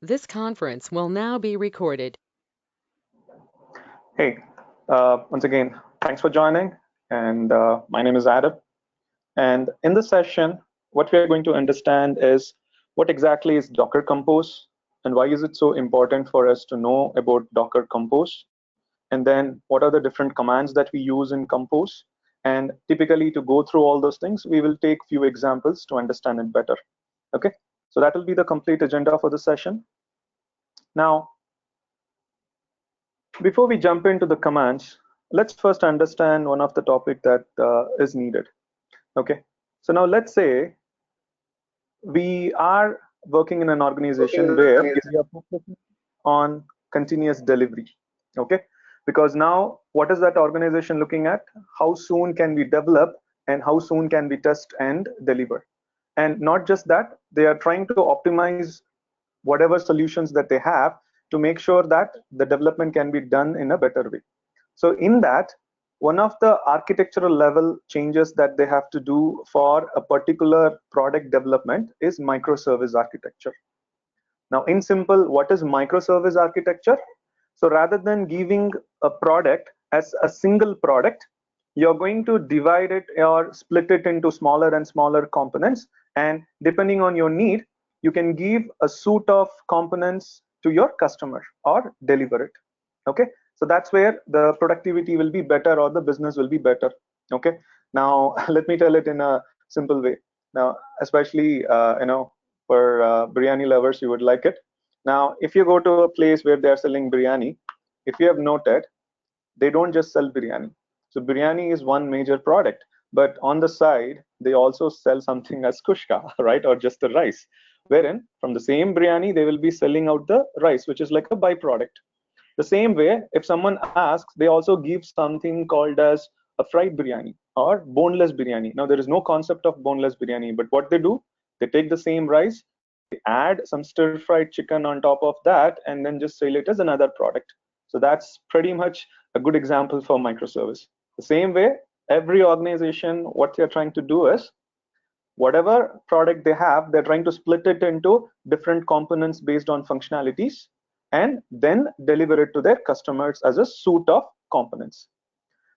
This conference will now be recorded. Hey, once again, thanks for joining. And my name is Adam. And in this session, what we are going to understand is what exactly is Docker Compose and why is it so important for us to know about Docker Compose? And then what are the different commands that we use in Compose? And typically to go through all those things, we will take few examples to understand it better. Okay, so that will be the complete agenda for the session. Now, before we jump into the commands, let's first understand one of the topic that is needed. Okay, so now let's say we are working in an organization where we are focusing on continuous delivery. Okay, because now what is that organization looking at? How soon can we develop and how soon can we test and deliver? And not just that, they are trying to optimize whatever solutions that they have to make sure that the development can be done in a better way. So in that, one of the architectural level changes that they have to do for a particular product development is microservice architecture. Now, in simple, what is microservice architecture? So rather than giving a product as a single product, you're going to divide it or split it into smaller and smaller components. And depending on your need, you can give a suite of components to your customer or deliver it. Okay, so that's where the productivity will be better or the business will be better. Okay, now let me tell it in a simple way. Now, especially for biryani lovers, you would like it. Now, if you go to a place where they are selling biryani, if you have noted, they don't just sell biryani. So biryani is one major product, but on the side, they also sell something as kushka, right? Or just the rice, wherein from the same biryani, they will be selling out the rice, which is like a byproduct. The same way, if someone asks, they also give something called as a fried biryani or boneless biryani. Now, there is no concept of boneless biryani, but what they do, they take the same rice, they add some stir-fried chicken on top of that, and then just sell it as another product. So that's pretty much a good example for microservice. The same way, every organization, what they're trying to do is, whatever product they have, they're trying to split it into different components based on functionalities and then deliver it to their customers as a suite of components.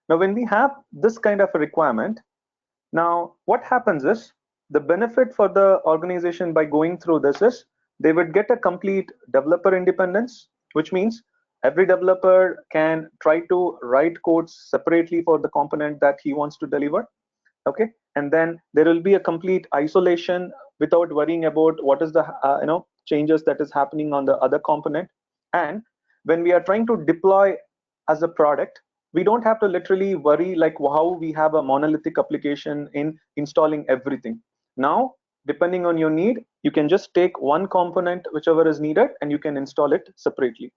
Now, when we have this kind of a requirement, now what happens is the benefit for the organization by going through this is they would get a complete developer independence, which means every developer can try to write codes separately for the component that he wants to deliver. Okay, and then there will be a complete isolation without worrying about what is the changes that is happening on the other component. And when we are trying to deploy as a product, we don't have to literally worry like how we have a monolithic application in installing everything. Now, depending on your need, you can just take one component, whichever is needed, and you can install it separately.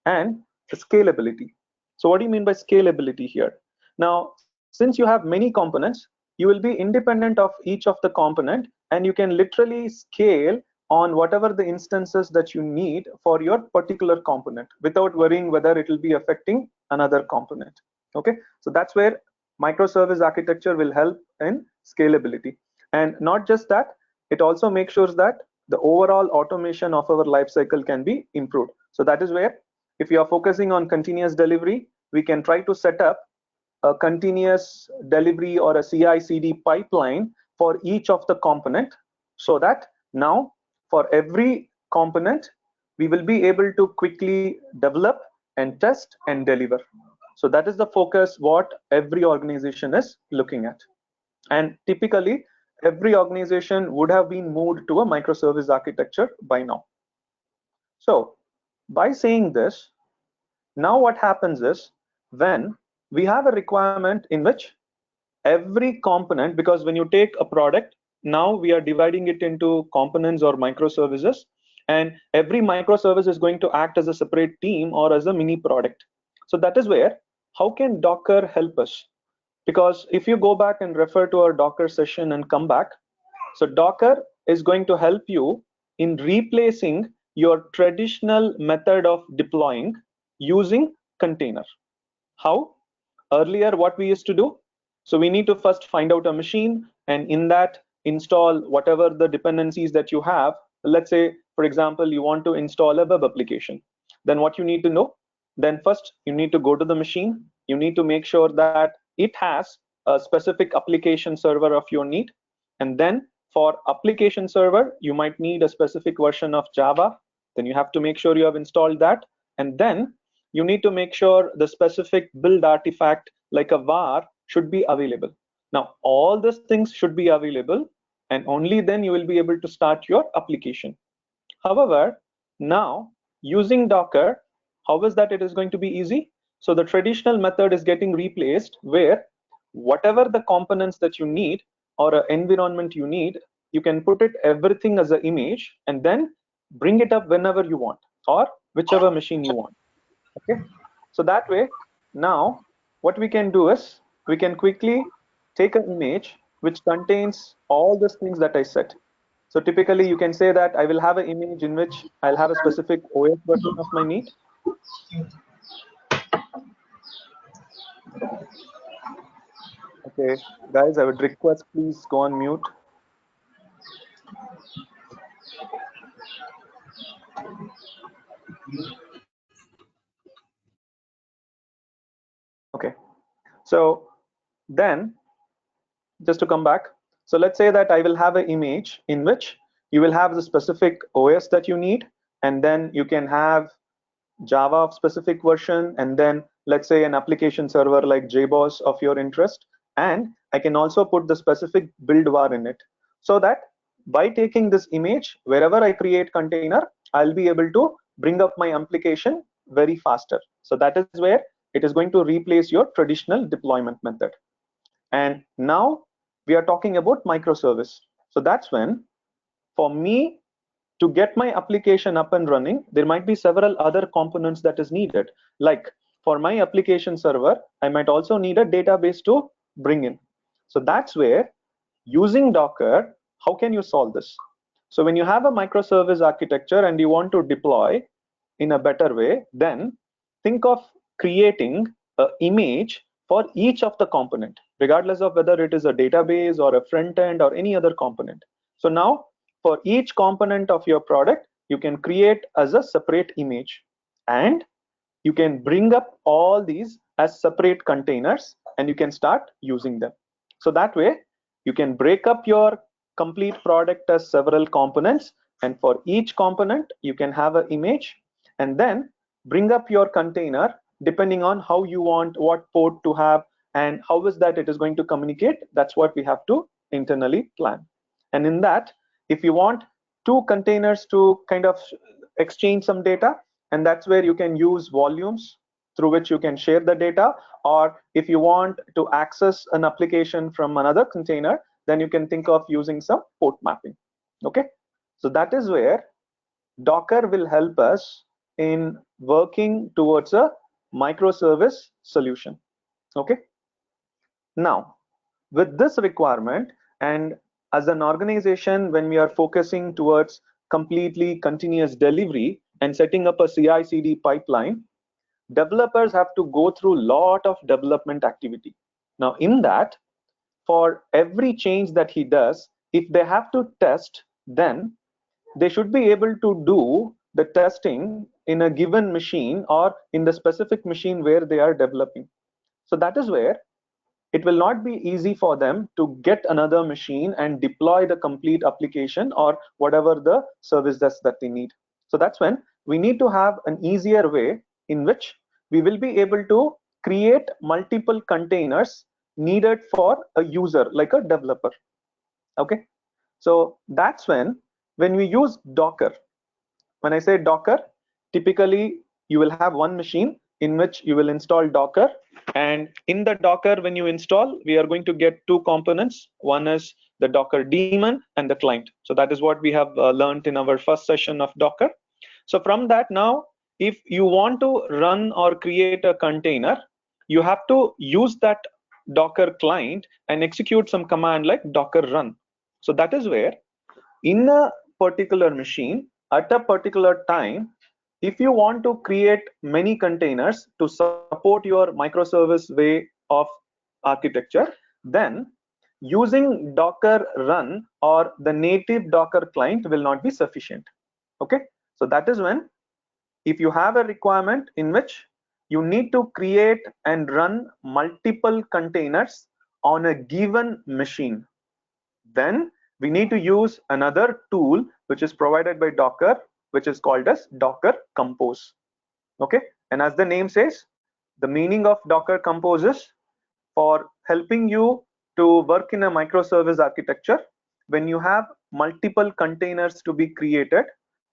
And the scalability. So what do you mean by scalability here? Now, since you have many components, you will be independent of each of the component, and you can literally scale on whatever the instances that you need for your particular component without worrying whether it will be affecting another component. Okay, so that's where microservice architecture will help in scalability. And not just that, it also makes sure that the overall automation of our lifecycle can be improved. So that is where, if you are focusing on continuous delivery, we can try to set up a continuous delivery or a CI/CD pipeline for each of the component, so that now for every component, we will be able to quickly develop and test and deliver. So that is the focus what every organization is looking at. And typically, every organization would have been moved to a microservice architecture by now. So by saying this, now what happens is when we have a requirement in which every component, because when you take a product, now we are dividing it into components or microservices, and every microservice is going to act as a separate team or as a mini product. So that is where, how can Docker help us? Because if you go back and refer to our Docker session and come back, so Docker is going to help you in replacing your traditional method of deploying using container. How? Earlier, what we used to do, so we need to first find out a machine, and in that install whatever the dependencies that you have. Let's say For example, you want to install a web application. Then what you need to know? Then first you need to go to the machine. You need to make sure that it has a specific application server of your need. And then for application server, you might need a specific version of Java. Then you have to make sure you have installed that. And then you need to make sure the specific build artifact like a var should be available. Now, all these things should be available, and only then you will be able to start your application. However, now using Docker, how is that it is going to be easy? So the traditional method is getting replaced, where whatever the components that you need or an environment you need, you can put it everything as an image and then bring it up whenever you want or whichever machine you want. Okay, so that way now what we can do is we can quickly take an image which contains all these things that I said. So typically you can say that I will have an image in which I'll have a specific OS version of my need. Okay, guys, I would request please go on mute. Okay, so then just to come back, so let's say that I will have an image in which you will have the specific OS that you need, and then you can have Java of specific version, and then let's say an application server like JBoss of your interest, and I can also put the specific build var in it, so that by taking this image, wherever I create container, I'll be able to bring up my application very faster. So that is where it is going to replace your traditional deployment method. And now we are talking about microservice. So that's when, for me to get my application up and running, there might be several other components that is needed. Like for my application server, I might also need a database to bring in. So that's where using Docker, how can you solve this? So when you have a microservice architecture and you want to deploy in a better way, then think of creating an image for each of the component, regardless of whether it is a database or a front end or any other component. So now for each component of your product, you can create as a separate image, and you can bring up all these as separate containers and you can start using them. So that way you can break up your complete product as several components, and for each component you can have an image, and then bring up your container depending on how you want what port to have and how is that it is going to communicate. That's what we have to internally plan. And in that, if you want two containers to kind of exchange some data, and that's where you can use volumes through which you can share the data, or if you want to access an application from another container, then you can think of using some port mapping. Okay, so that is where Docker will help us in working towards a microservice solution. Okay, now with this requirement, and as an organization, when we are focusing towards completely continuous delivery and setting up a CI/CD pipeline, developers have to go through a lot of development activity. Now in that, for every change that he does, if they have to test, then they should be able to do the testing in a given machine or in the specific machine where they are developing. So that is where it will not be easy for them to get another machine and deploy the complete application or whatever the service that they need. So that's when we need to have an easier way in which we will be able to create multiple containers needed for a user like a developer. Okay, so that's when we use Docker. When I say Docker, typically you will have one machine in which you will install Docker, and in the Docker, when you install, we are going to get two components. One is the Docker daemon and the client. So that is what we have learned in our first session of Docker. So from that, now if you want to run or create a container, you have to use that Docker client and execute some command like docker run. So that is where in a particular machine at a particular time, if you want to create many containers to support your microservice way of architecture, then using docker run or the native Docker client will not be sufficient. Okay, so that is when, if you have a requirement in which you need to create and run multiple containers on a given machine, then we need to use another tool which is provided by Docker, which is called as Docker Compose. Okay, and as the name says, the meaning of Docker Compose is for helping you to work in a microservice architecture when you have multiple containers to be created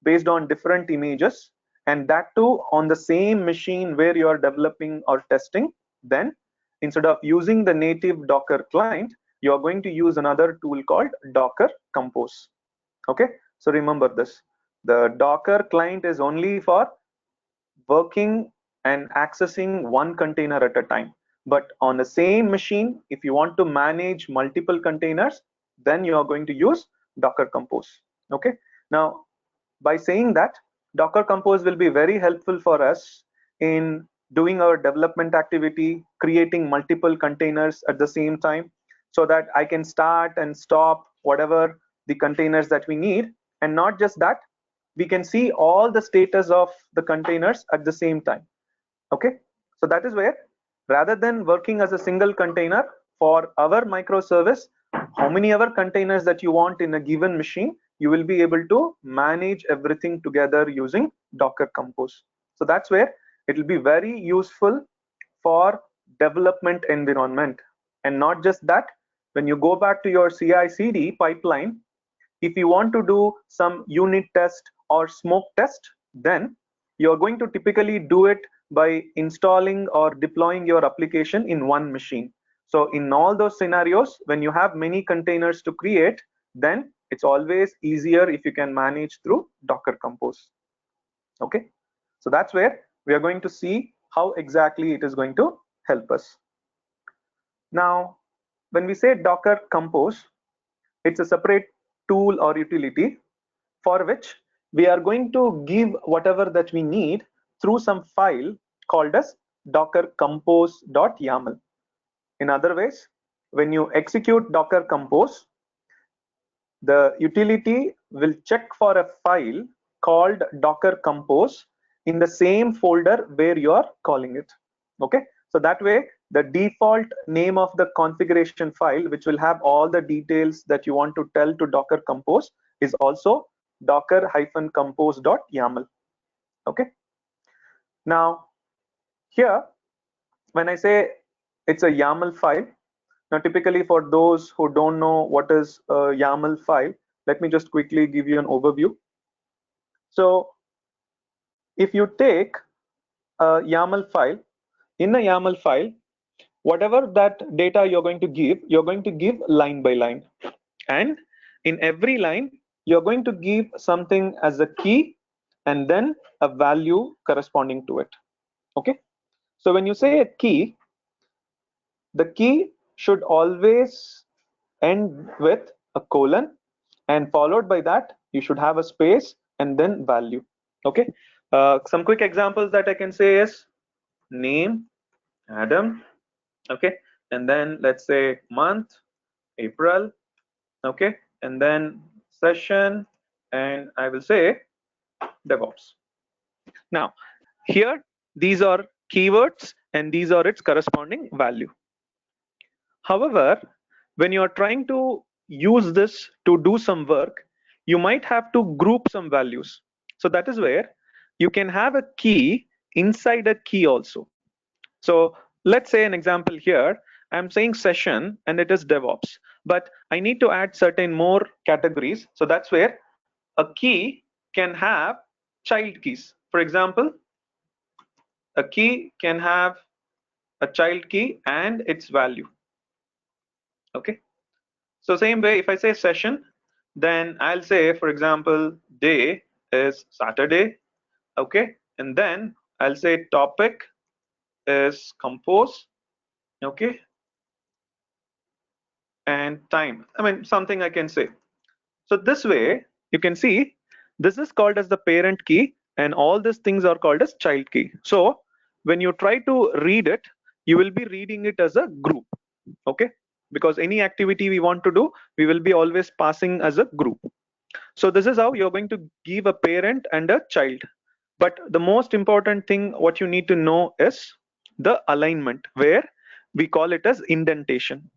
based on different images, and that too on the same machine where you are developing or testing. Then instead of using the native Docker client, you are going to use another tool called Docker Compose. Okay, so remember this, the Docker client is only for working and accessing one container at a time. But on the same machine, if you want to manage multiple containers, then you are going to use Docker Compose. Okay, now by saying that, Docker Compose will be very helpful for us in doing our development activity, creating multiple containers at the same time, so that I can start and stop whatever the containers that we need. And not just that, we can see all the status of the containers at the same time. Okay, so that is where, rather than working as a single container for our microservice, how many other containers that you want in a given machine, you will be able to manage everything together using Docker Compose. So that's where it will be very useful for development environment. And not just that, when you go back to your CI/CD pipeline, if you want to do some unit test or smoke test, then you're going to typically do it by installing or deploying your application in one machine. So in all those scenarios, when you have many containers to create, then it's always easier if you can manage through Docker Compose. Okay, so that's where we are going to see how exactly it is going to help us. Now, when we say Docker Compose, it's a separate tool or utility for which we are going to give whatever that we need through some file called as docker compose.yaml. In other ways, when you execute Docker Compose, the utility will check for a file called Docker Compose in the same folder where you are calling it. Okay, so that way the default name of the configuration file, which will have all the details that you want to tell to Docker Compose, is also docker-compose.yaml. Okay, now here when I say it's a YAML file, now typically for those who don't know what is a YAML file, let me just quickly give you an overview. So if you take a YAML file, in a YAML file, whatever that data you're going to give line by line, and in every line you're going to give something as a key and then a value corresponding to it. Okay, so when you say a key, the key should always end with a colon, and followed by that you should have a space and then value. Okay, some quick examples that I can say is name Adam, okay, and then let's say month April, okay, and then session, and I will say DevOps. Now here these are keywords and these are its corresponding value. However, when you are trying to use this to do some work, you might have to group some values. So that is where you can have a key inside a key also. So let's say an example here, I'm saying session and it is DevOps, but I need to add certain more categories. So that's where a key can have child keys. For example, a key can have a child key and its value. Okay, so same way, if I say session, then I'll say, for example, day is Saturday. Okay, and then I'll say topic is compose. Okay, and time, I mean something I can say. So this way you can see this is called as the parent key and all these things are called as child key. So when you try to read it, you will be reading it as a group. Okay, because any activity we want to do, we will be always passing as a group. So this is how you're going to give a parent and a child. But the most important thing what you need to know is the alignment, where we call it as indentation.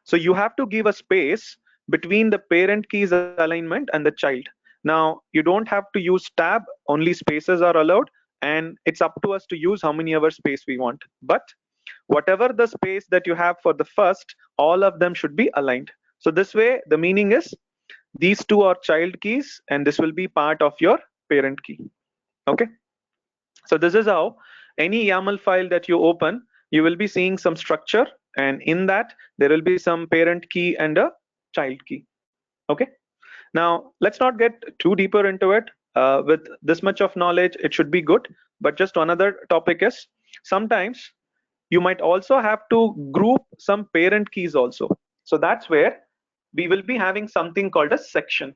So you have to give a space between the parent key's alignment and the child. Now you don't have to use tab, only spaces are allowed, and it's up to us to use how many ever space we want. But whatever the space that you have for the first, all of them should be aligned. So this way the meaning is these two are child keys and this will be part of your parent key. Okay, so this is how any YAML file that you open, you will be seeing some structure, and in that there will be some parent key and a child key. Okay, now let's not get too deeper into it. With this much of knowledge it should be good, but just another topic is sometimes you might also have to group some parent keys also. So that's where we will be having something called a section.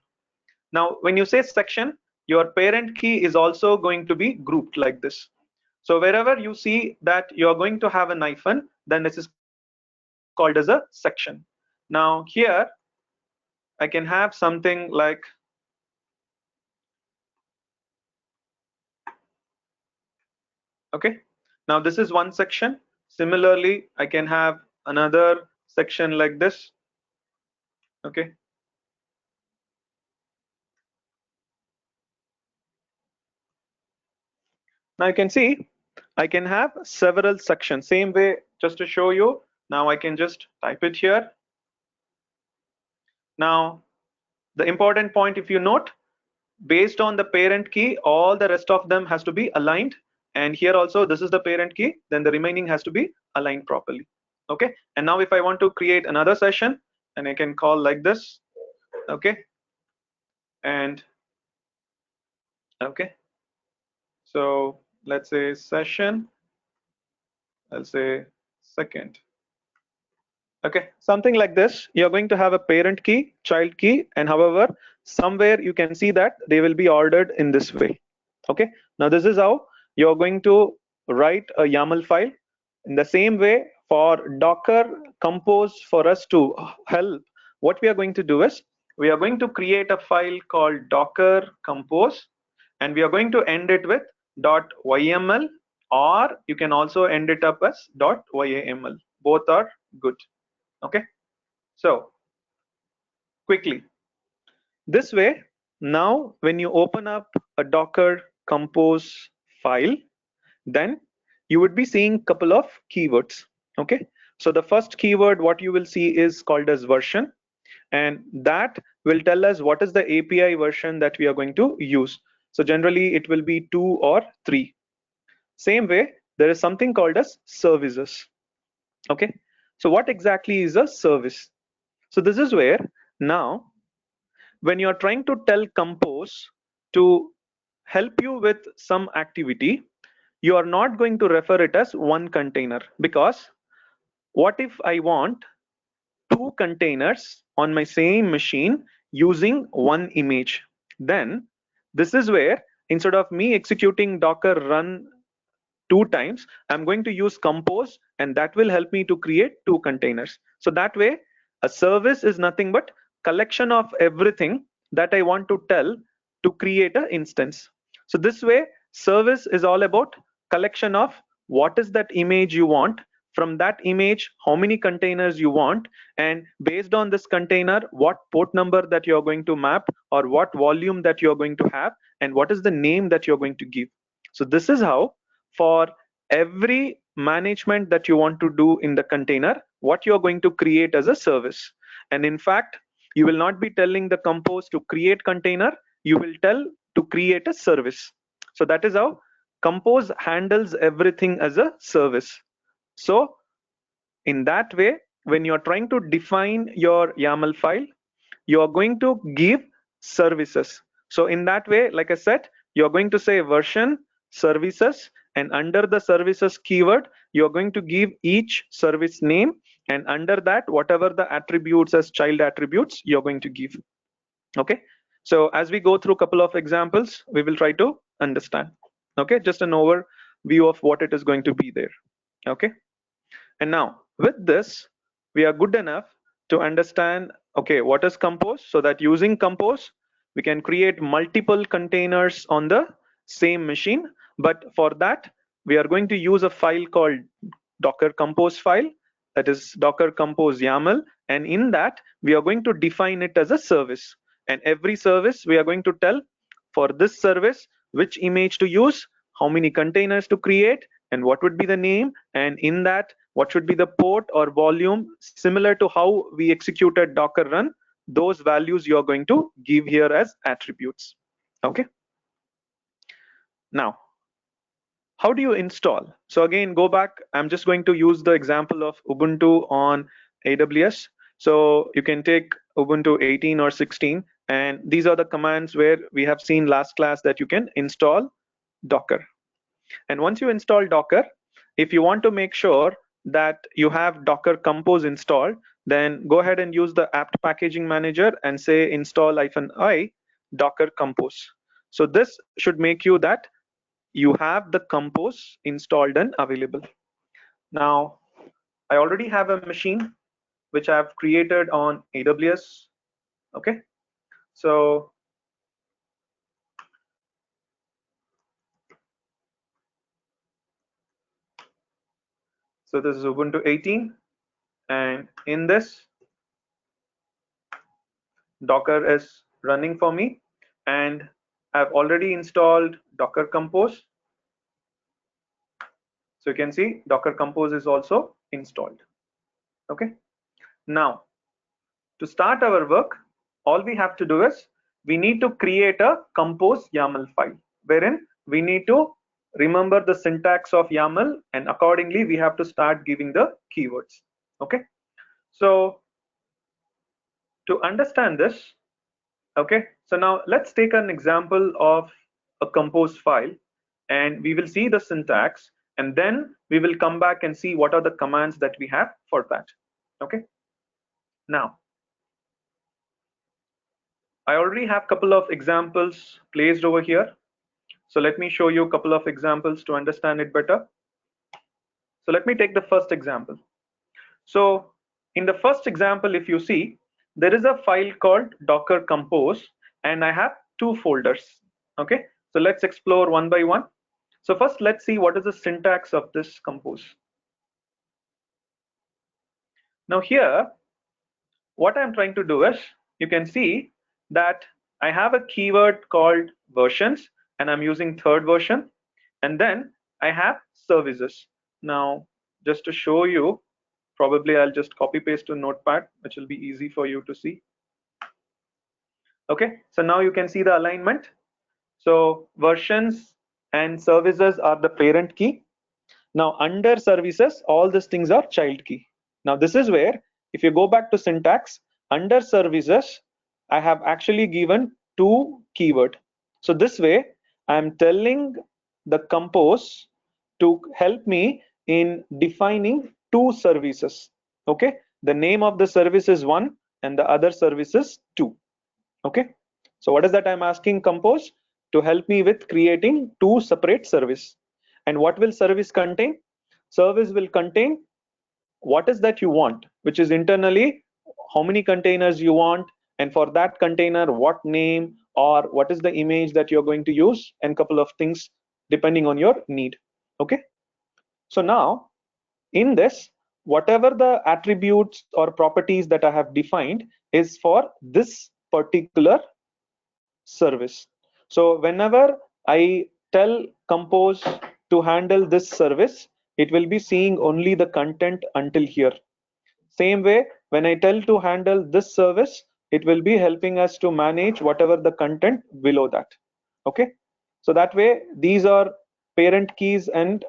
Now when you say section, your parent key is also going to be grouped like this. So wherever you see that you're going to have an hyphen, then this is called as a section. Now here I can have something like, okay, now this is one section. Similarly I can have another section like this. Okay, now you can see I can have several sections. Same way, just to show you, now I can just type it here. Now the important point, if you note, based on the parent key, all the rest of them has to be aligned, and here also this is the parent key, then the remaining has to be aligned properly. Okay, and now if I want to create another session, and I can call like this. Okay, and okay, so let's say session, I'll say second. Okay, something like this. You're going to have a parent key, child key, and however somewhere you can see that they will be ordered in this way. Okay, now this is how you're going to write a YAML file. In the same way, for Docker Compose, for us to help, what we are going to do is we are going to create a file called Docker Compose, and we are going to end it with .yml, or you can also end it up as .yaml. Both are good. Okay, so quickly, this way, now when you open up a Docker Compose file, then you would be seeing couple of keywords. Okay, so the first keyword what you will see is called as version, and that will tell us what is the API version that we are going to use. So generally it will be 2 or 3. Same way, there is something called as services. Okay, so what exactly is a service? So this is where now when you're trying to tell Compose to help you with some activity, you are not going to refer it as one container, because what if I want 2 containers on my same machine using one image? Then this is where instead of me executing docker run 2 times, I'm going to use Compose, and that will help me to create 2 containers. So that way a service is nothing but collection of everything that I want to tell to create an instance. So this way service is all about collection of what is that image you want, from that image how many containers you want, and based on this container what port number that you're going to map, or what volume that you're going to have, and what is the name that you're going to give. So this is how, for every management that you want to do in the container, what you're going to create as a service. And in fact, you will not be telling the Compose to create container, you will tell to create a service. So that is how Compose handles everything as a service. So in that way, when you're trying to define your YAML file, you're going to give services. So in that way, like I said, you're going to say version services, and under the services keyword, you're going to give each service name, and under that, whatever the attributes as child attributes, you're going to give. Okay, so as we go through a couple of examples, we will try to understand. Okay, just an overview of what it is going to be there. Okay, and now with this, we are good enough to understand, okay, what is Compose, so that using Compose, we can create multiple containers on the same machine, but for that we are going to use a file called docker compose file, that is docker compose YAML, and in that we are going to define it as a service, and every service we are going to tell for this service which image to use, how many containers to create, and what would be the name, and in that what should be the port or volume, similar to how we executed docker run. Those values you are going to give here as attributes. Okay, now how do you install? So again, go back, I'm just going to use the example of Ubuntu on AWS. So you can take Ubuntu 18 or 16, and these are the commands where we have seen last class that you can install Docker. And once you install Docker, if you want to make sure that you have Docker Compose installed, then go ahead and use the apt packaging manager and say install -i Docker Compose. So this should make you that you have the Compose installed and available. Now, I already have a machine which I've created on AWS. Okay, so this is Ubuntu 18, and in this Docker is running for me, and I've already installed Docker Compose. So you can see Docker Compose is also installed. Okay, now to start our work, all we have to do is we need to create a compose YAML file, wherein we need to remember the syntax of YAML, and accordingly we have to start giving the keywords. Okay, so to understand this, okay, so now let's take an example of a compose file, and we will see the syntax, and then we will come back and see what are the commands that we have for that. Okay, now I already have a couple of examples placed over here. So let me show you a couple of examples to understand it better. So let me take the first example. So in the first example, if you see, there is a file called Docker Compose, and I have two folders. Okay, so let's explore one by one. So first, let's see what is the syntax of this compose. Now here, what I'm trying to do is, you can see that I have a keyword called versions, and I'm using third version, and then I have services. Now, just to show you, probably I'll just copy paste to Notepad, which will be easy for you to see. Okay, so now you can see the alignment. So versions and services are the parent key. Now under services, all these things are child key. Now this is where, if you go back to syntax, under services, I have actually given two keyword. So this way, I'm telling the compose to help me in defining two services. Okay, the name of the service is one and the other service is two. Okay, so what is that I'm asking compose to help me with creating two separate service. And what will service contain? Service will contain what is that you want, which is internally how many containers you want, and for that container what name or what is the image that you're going to use, and couple of things depending on your need. Okay, so now in this, whatever the attributes or properties that I have defined is for this particular service. So whenever I tell compose to handle this service, it will be seeing only the content until here. Same way, when I tell to handle this service, it will be helping us to manage whatever the content below that. Okay, so that way these are parent keys and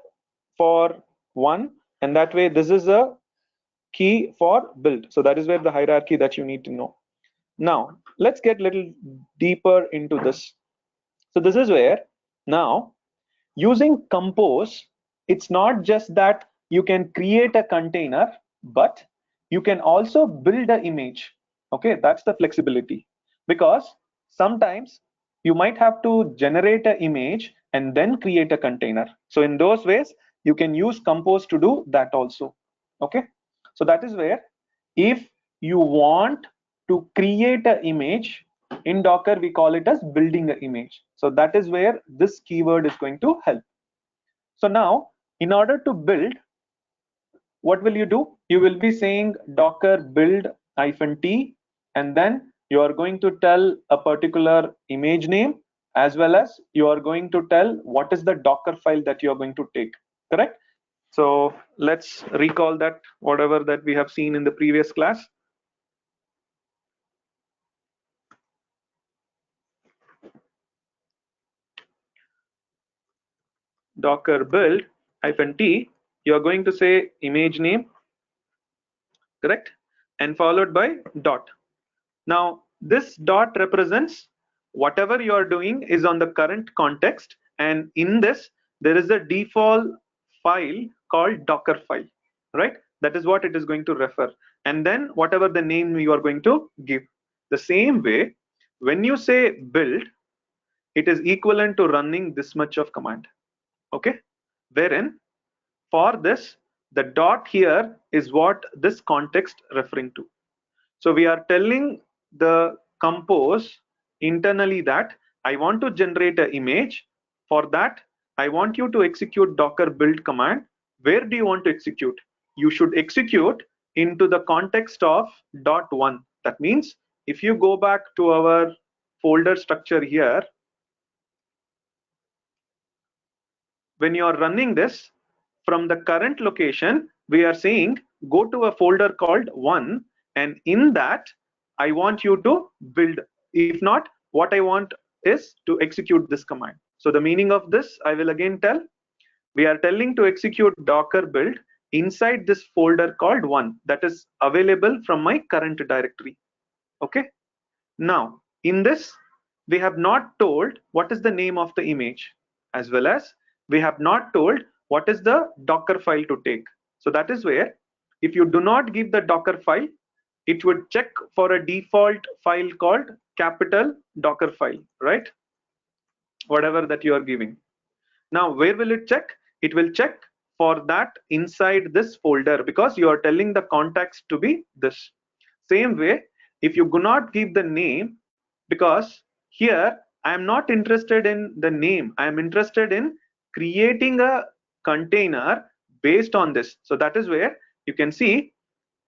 for one, and that way this is a key for build. So that is where the hierarchy that you need to know. Now let's get a little deeper into this. So this is where now using compose, it's not just that you can create a container, but you can also build an image. Okay, that's the flexibility, because sometimes you might have to generate an image and then create a container. So in those ways, you can use compose to do that also. Okay, so that is where if you want to create an image, In Docker, we call it as building an image. So that is where this keyword is going to help. So now, in order to build, what will you do? You will be saying docker build -t, and then you are going to tell a particular image name, as well as you are going to tell what is the Docker file that you are going to take, correct? So let's recall that whatever that we have seen in the previous class. Docker build -t, you are going to say image name, correct? And followed by dot. Now this dot represents whatever you are doing is on the current context, and in this there is a default file called Docker file, right? That is what it is going to refer, and then whatever the name you are going to give. The same way, when you say build, it is equivalent to running this much of command, okay? Wherein for this, the dot here is what this context referring to. So we are telling the compose internally that I want to generate an image. For that, I want you to execute docker build command. Where do you want to execute? You should execute into the context of .1. That means if you go back to our folder structure here, when you are running this from the current location, we are saying go to a folder called 1, and in that I want you to build. If not, what I want is to execute this command. So the meaning of this, I will again tell. We are telling to execute docker build inside this folder called 1 that is available from my current directory. Okay. Now in this, we have not told what is the name of the image, as well as we have not told what is the docker file to take. So that is where if you do not give the docker file, it would check for a default file called capital docker file, right? Whatever that you are giving. Now where will it check? It will check for that inside this folder, because you are telling the context to be this. Same way, if you do not give the name, because here I am not interested in the name, I am interested in creating a container based on this. So that is where you can see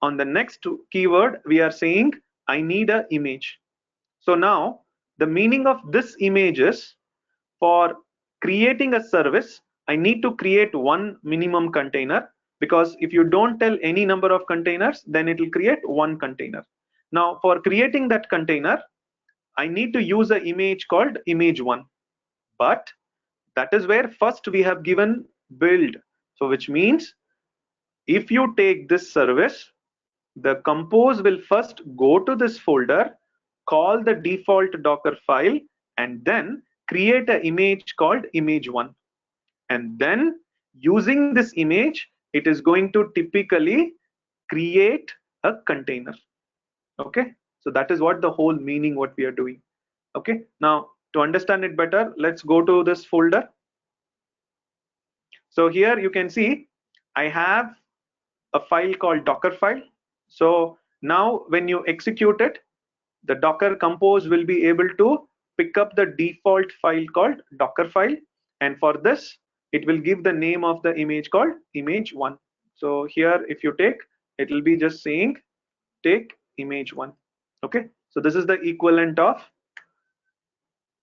on the next keyword we are saying I need an image. So now the meaning of this image is, for creating a service, I need to create one minimum container, because if you don't tell any number of containers, then it will create one container. Now for creating that container, I need to use an image called image1, but that is where first we have given build. So which means if you take this service, the compose will first go to this folder, call the default docker file, and then create an image called image1. And then using this image, it is going to typically create a container. Okay, so that is what the whole meaning what we are doing. Okay, now to understand it better, let's go to this folder. So here you can see I have a file called docker file. So now when you execute it, the docker compose will be able to pick up the default file called docker file, and for this it will give the name of the image called image1. So here if you take, it will be just saying take image1. Okay, so this is the equivalent of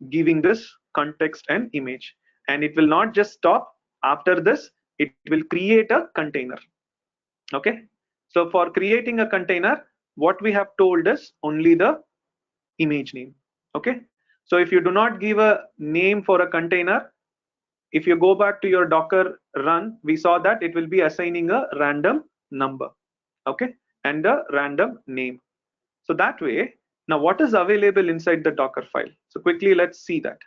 giving this context and image, and it will not just stop. After this, it will create a container. Okay, so for creating a container, what we have told is only the image name. Okay, so if you do not give a name for a container, if you go back to your docker run, we saw that it will be assigning a random number, okay, and a random name. So that way, now what is available inside the docker file? So quickly let's see that.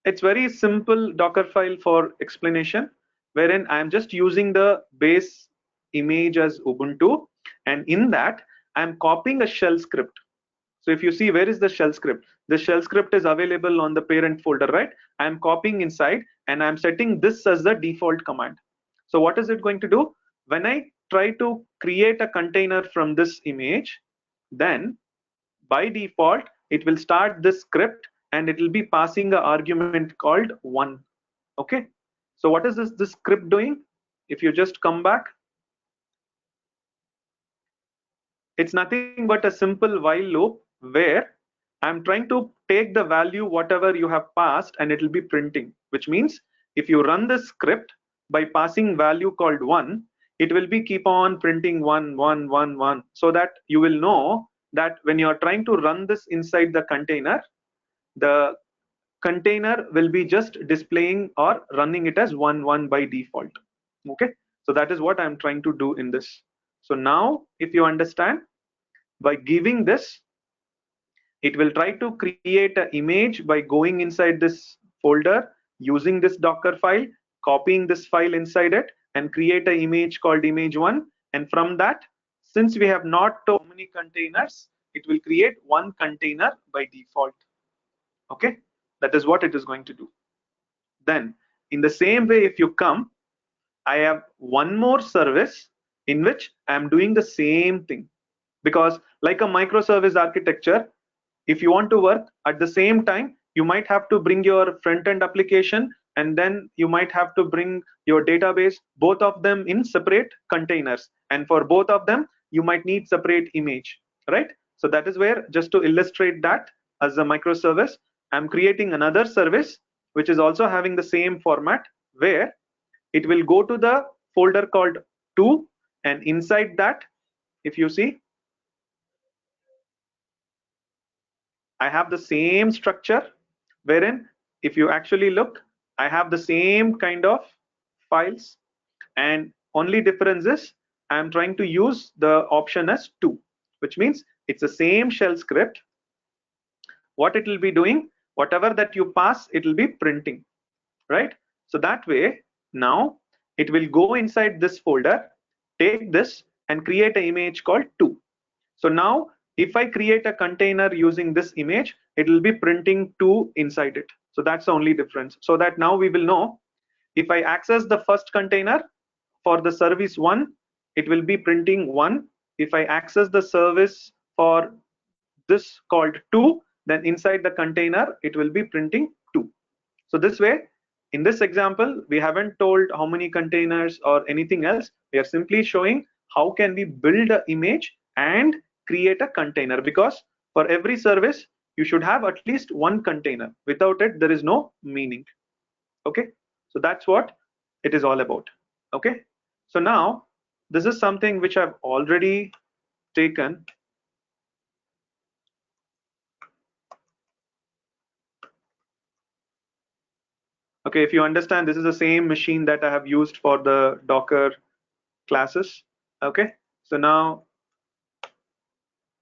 It's very simple docker file for explanation, wherein I am just using the base image as Ubuntu, and in that I am copying a shell script. So if you see, where is the shell script? The shell script is available on the parent folder, right? I am copying inside and I am setting this as the default command. So what is it going to do? When I try to create a container from this image, then by default it will start this script and it will be passing an argument called 1. Okay, so what is this script doing? If you just come back, it's nothing but a simple while loop where I'm trying to take the value whatever you have passed and it will be printing, which means if you run this script by passing value called 1, it will be keep on printing 1 1 1 1, so that you will know that when you are trying to run this inside the container will be just displaying or running it as 1 1 by default. Okay, so that is what I'm trying to do in this. So now if you understand, by giving this, it will try to create an image by going inside this folder, using this Docker file, copying this file inside it, and create an image called image1. And from that, since we have not too many containers, it will create one container by default. Okay, that is what it is going to do. Then in the same way, if you come, I have one more service in which I am doing the same thing, because like a microservice architecture, if you want to work at the same time, you might have to bring your front-end application and then you might have to bring your database, both of them in separate containers, and for both of them you might need separate image, right? So that is where, just to illustrate that as a microservice, I'm creating another service which is also having the same format, where it will go to the folder called 2, and inside that, if you see, I have the same structure, wherein if you actually look, I have the same kind of files, and only difference is I'm trying to use the option as 2, which means it's the same shell script. What it will be doing, whatever that you pass, it will be printing, right? So that way, now it will go inside this folder, take this and create an image called 2. So now if I create a container using this image, it will be printing 2 inside it. So that's the only difference. So that now we will know, if I access the first container for the service 1, it will be printing 1. If I access the service for this called 2, then inside the container it will be printing 2. So this way, in this example, we haven't told how many containers or anything else. We are simply showing how can we build an image and create a container, because for every service you should have at least one container. Without it, there is no meaning. Okay, so that's what it is all about. Okay, so now this is something which I've already taken. Okay, if you understand, this is the same machine that I have used for the Docker classes. Okay, so now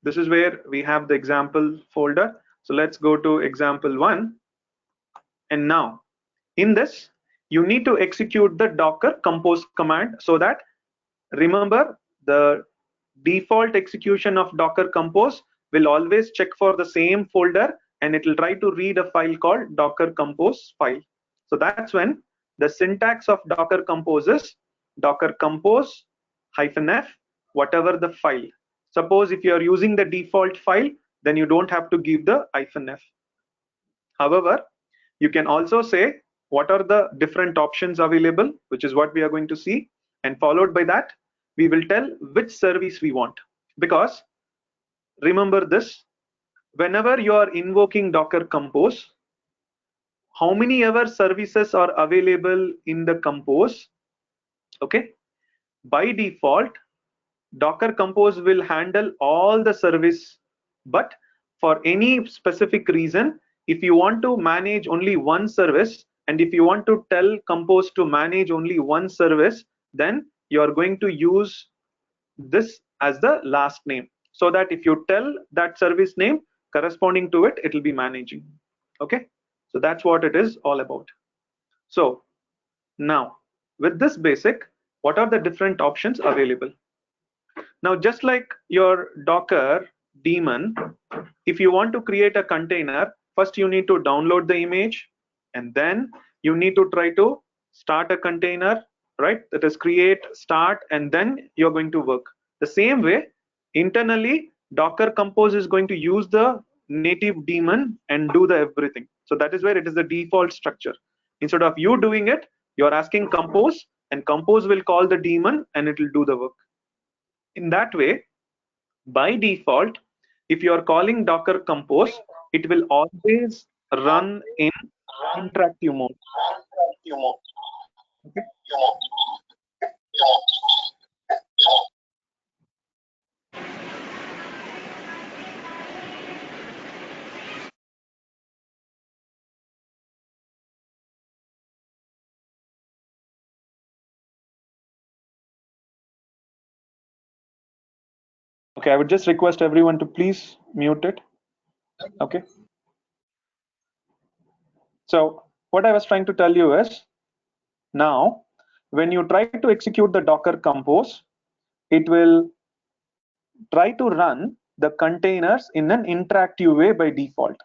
this is where we have the example folder. So let's go to example 1. And now in this, you need to execute the Docker compose command, so that, remember, the default execution of Docker compose will always check for the same folder and it will try to read a file called Docker compose file. So that's when the syntax of Docker compose is Docker compose -f, whatever the file. Suppose if you are using the default file, then you don't have to give the -f. However, you can also say what are the different options available, which is what we are going to see, and followed by that we will tell which service we want. Because remember this, whenever you are invoking Docker compose, how many ever services are available in the compose, okay, by default Docker compose will handle all the service. But for any specific reason, if you want to manage only one service, and if you want to tell compose to manage only one service, then you are going to use this as the last name, so that if you tell that service name corresponding to it, it will be managing. Okay, so that's what it is all about. So now with this basic, what are the different options available? Now, just like your Docker daemon, if you want to create a container, first you need to download the image, and then you need to try to start a container, right? That is create, start, and then you're going to work. The same way, internally, Docker Compose is going to use the native daemon and do the everything. So that is where it is the default structure. Instead of you doing it, you're asking Compose, and Compose will call the daemon and it will do the work. In that way, by default, if you are calling Docker Compose, it will always run in interactive mode. Okay. Okay, I would just request everyone to please mute it. Okay. So what I was trying to tell you is, now when you try to execute the Docker Compose, it will try to run the containers in an interactive way by default.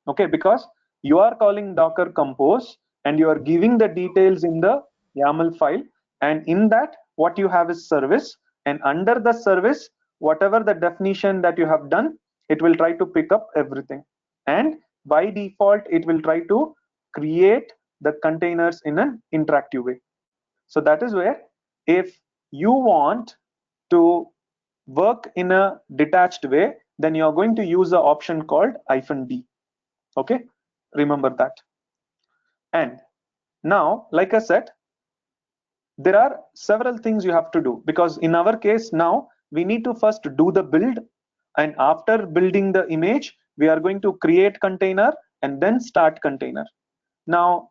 Okay, because you are calling Docker Compose and you are giving the details in the YAML file, and in that what you have is service, and under the service, whatever the definition that you have done, it will try to pick up everything, and by default it will try to create the containers in an interactive way. So that is where, if you want to work in a detached way, then you're going to use the option called -d. Okay, remember that. And now, like I said, there are several things you have to do, because in our case now we need to first do the build, and after building the image we are going to create container and then start container. Now,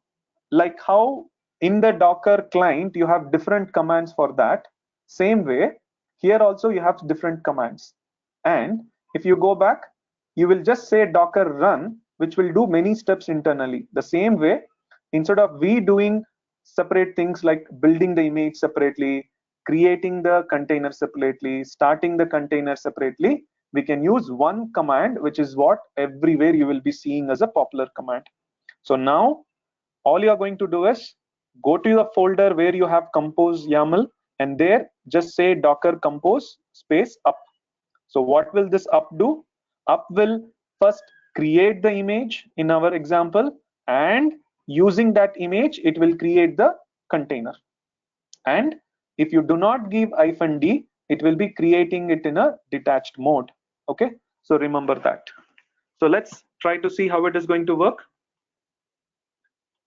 like how in the Docker client you have different commands for that, same way here also you have different commands. And if you go back, you will just say docker run, which will do many steps internally. The same way, instead of we doing separate things like building the image separately, creating the container separately, starting the container separately, we can use one command, which is what everywhere you will be seeing as a popular command. So now all you are going to do is go to the folder where you have compose YAML, and there just say docker compose space up. So what will this up do? Up will first create the image in our example, and using that image it will create the container. And if you do not give -d, it will be creating it in a detached mode. Okay, so remember that. So let's try to see how it is going to work.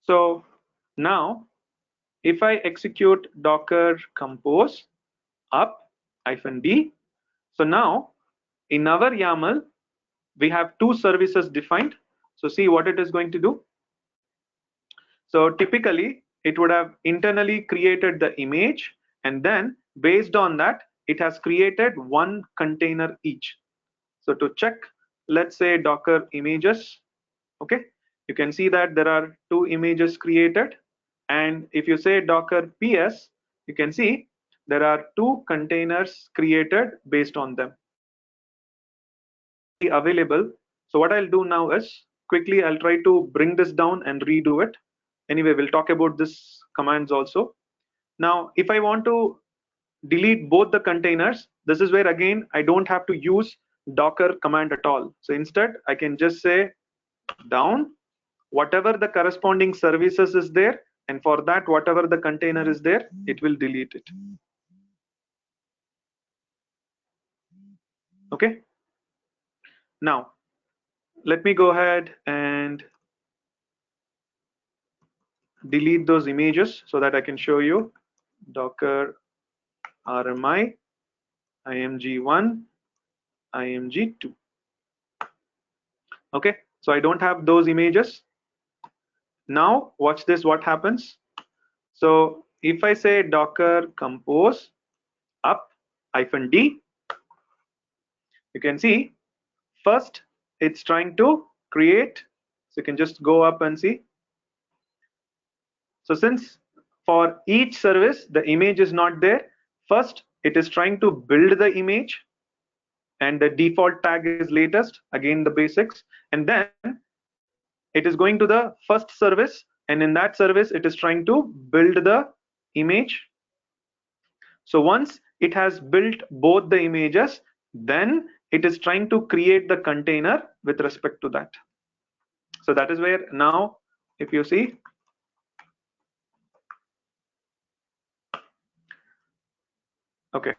So now if I execute docker compose up -d, so now in our YAML we have two services defined. So see what it is going to do. So typically it would have internally created the image, and then based on that it has created one container each. So to check, let's say docker images. Okay, you can see that there are two images created, and if you say docker ps, you can see there are two containers created based on them available. So what I'll do now is quickly I'll try to bring this down and redo it. Anyway, we'll talk about this commands also. Now if I want to delete both the containers, this is where again I don't have to use docker command at all. So instead I can just say down whatever the corresponding services is there, and for that whatever the container is there, it will delete it. Okay, now let me go ahead and delete those images so that I can show you. Docker rmi img1 img2. Okay, so I don't have those images. Now watch this, what happens. So if I say docker compose up -d, you can see first it's trying to create. So you can just go up and see. So since for each service the image is not there, first it is trying to build the image, and the default tag is latest, again the basics, and then it is going to the first service, and in that service it is trying to build the image. So once it has built both the images, then it is trying to create the container with respect to that. So that is where now, if you see, okay,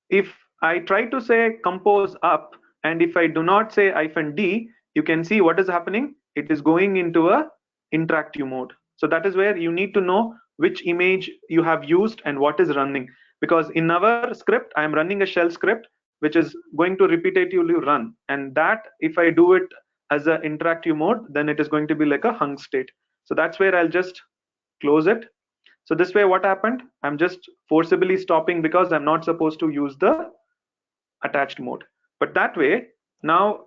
if I try to say compose up, and if I do not say -d, you can see what is happening. It is going into a interactive mode. So that is where you need to know which image you have used and what is running. Because in our script, I am running a shell script, which is going to repetitively run. And that, if I do it as an interactive mode, then it is going to be like a hung state. So that's where I'll just close it. So this way, what happened? I'm just forcibly stopping because I'm not supposed to use the attached mode. But that way, now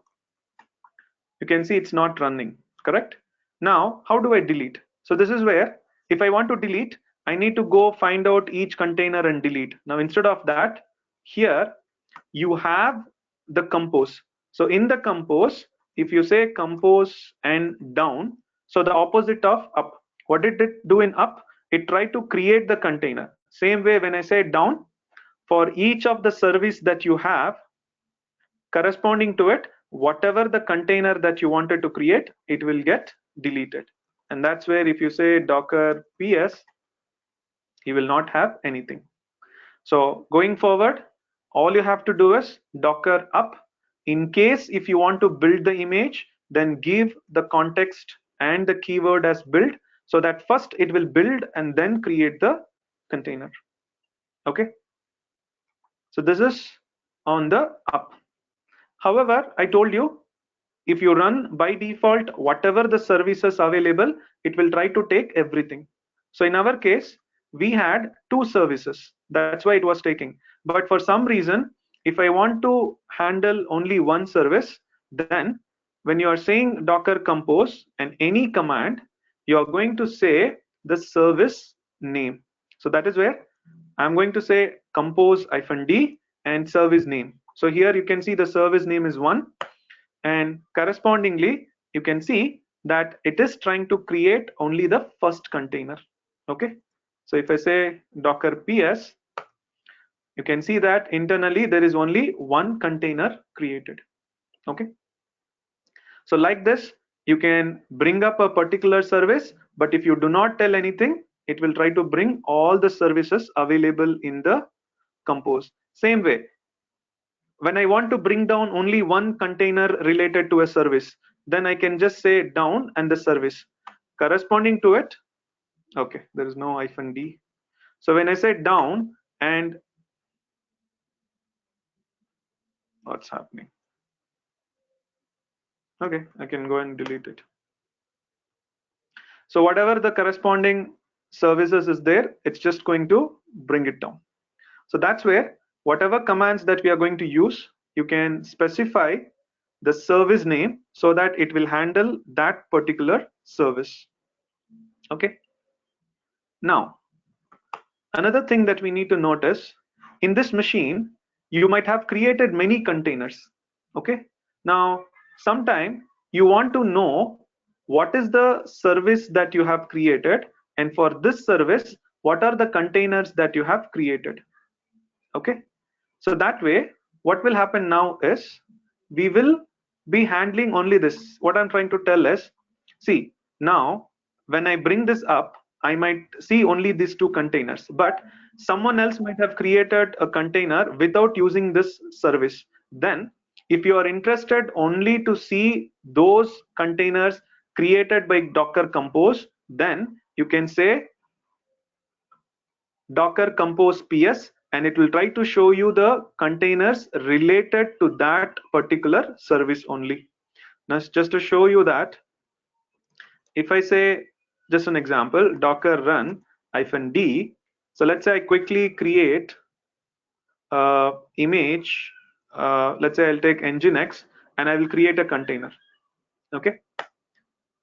you can see it's not running, correct? Now, how do I delete? So this is where, if I want to delete, I need to go find out each container and delete. Now, instead of that, here you have the compose. So in the compose, if you say compose and down, so the opposite of up. What did it do in up? It tried to create the container. Same way when I say down, for each of the service that you have, corresponding to it, whatever the container that you wanted to create, it will get deleted. And that's where if you say docker ps, you will not have anything. So going forward, all you have to do is docker up. In case if you want to build the image, then give the context and the keyword as build, so that first it will build and then create the container. Okay, so this is on the up. However, I told you, if you run by default whatever the services available, it will try to take everything. So in our case, we had 2 services, that's why it was taking. But for some reason, if I want to handle only one service, then when you are saying docker compose and any command, you are going to say the service name. So that is where I'm going to say compose -d and service name. So here you can see the service name is 1, and correspondingly you can see that it is trying to create only the first container. Okay, so if I say docker ps, you can see that internally there is only one container created. Okay, so like this you can bring up a particular service, but if you do not tell anything, it will try to bring all the services available in the compose. Same way, when I want to bring down only one container related to a service, then I can just say down and the service corresponding to it. Okay, there is no -d. So when I say down and what's happening? Okay, I can go and delete it. So whatever the corresponding services is there, it's just going to bring it down. So that's where whatever commands that we are going to use, you can specify the service name so that it will handle that particular service. Okay, now another thing that we need to notice, in this machine you might have created many containers. Okay, now sometime you want to know what is the service that you have created, and for this service what are the containers that you have created. Okay, so that way what will happen now is we will be handling only this. What I'm trying to tell is, see, now when I bring this up, I might see only these 2 containers, but someone else might have created a container without using this service. Then if you are interested only to see those containers created by docker compose, then you can say docker compose ps, and it will try to show you the containers related to that particular service only. Now just to show you that, if I say just an example, docker run -d, so let's say I quickly create image, let's say I'll take nginx and I will create a container. Okay,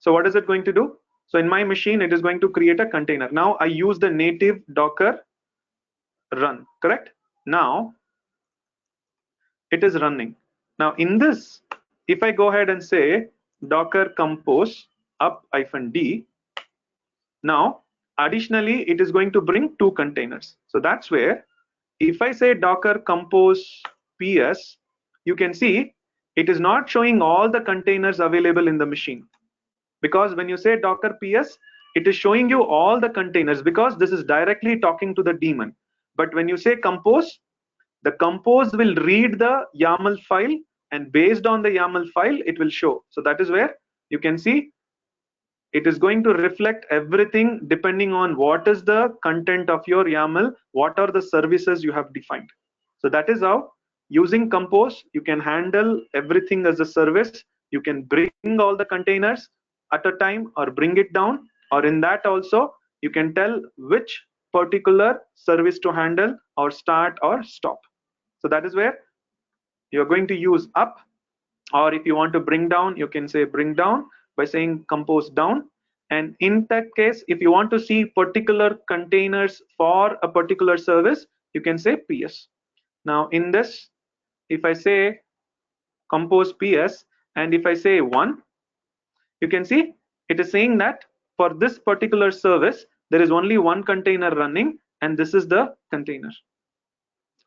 so what is it going to do? So in my machine it is going to create a container. Now I use the native docker run, correct? Now it is running. Now in this, if I go ahead and say docker compose up -d, now additionally it is going to bring 2 containers. So that's where if I say docker compose ps, you can see it is not showing all the containers available in the machine, because when you say docker ps, it is showing you all the containers because this is directly talking to the daemon. But when you say compose, the compose will read the YAML file, and based on the YAML file it will show. So that is where you can see it is going to reflect everything depending on what is the content of your YAML, what are the services you have defined. So that is how using compose you can handle everything as a service. You can bring all the containers at a time or bring it down, or in that also you can tell which particular service to handle or start or stop. So that is where you're going to use up, or if you want to bring down, you can say bring down by saying compose down. And in that case, if you want to see particular containers for a particular service, you can say ps. Now in this, if I say compose ps and if I say 1, you can see it is saying that for this particular service there is only one container running, and this is the container.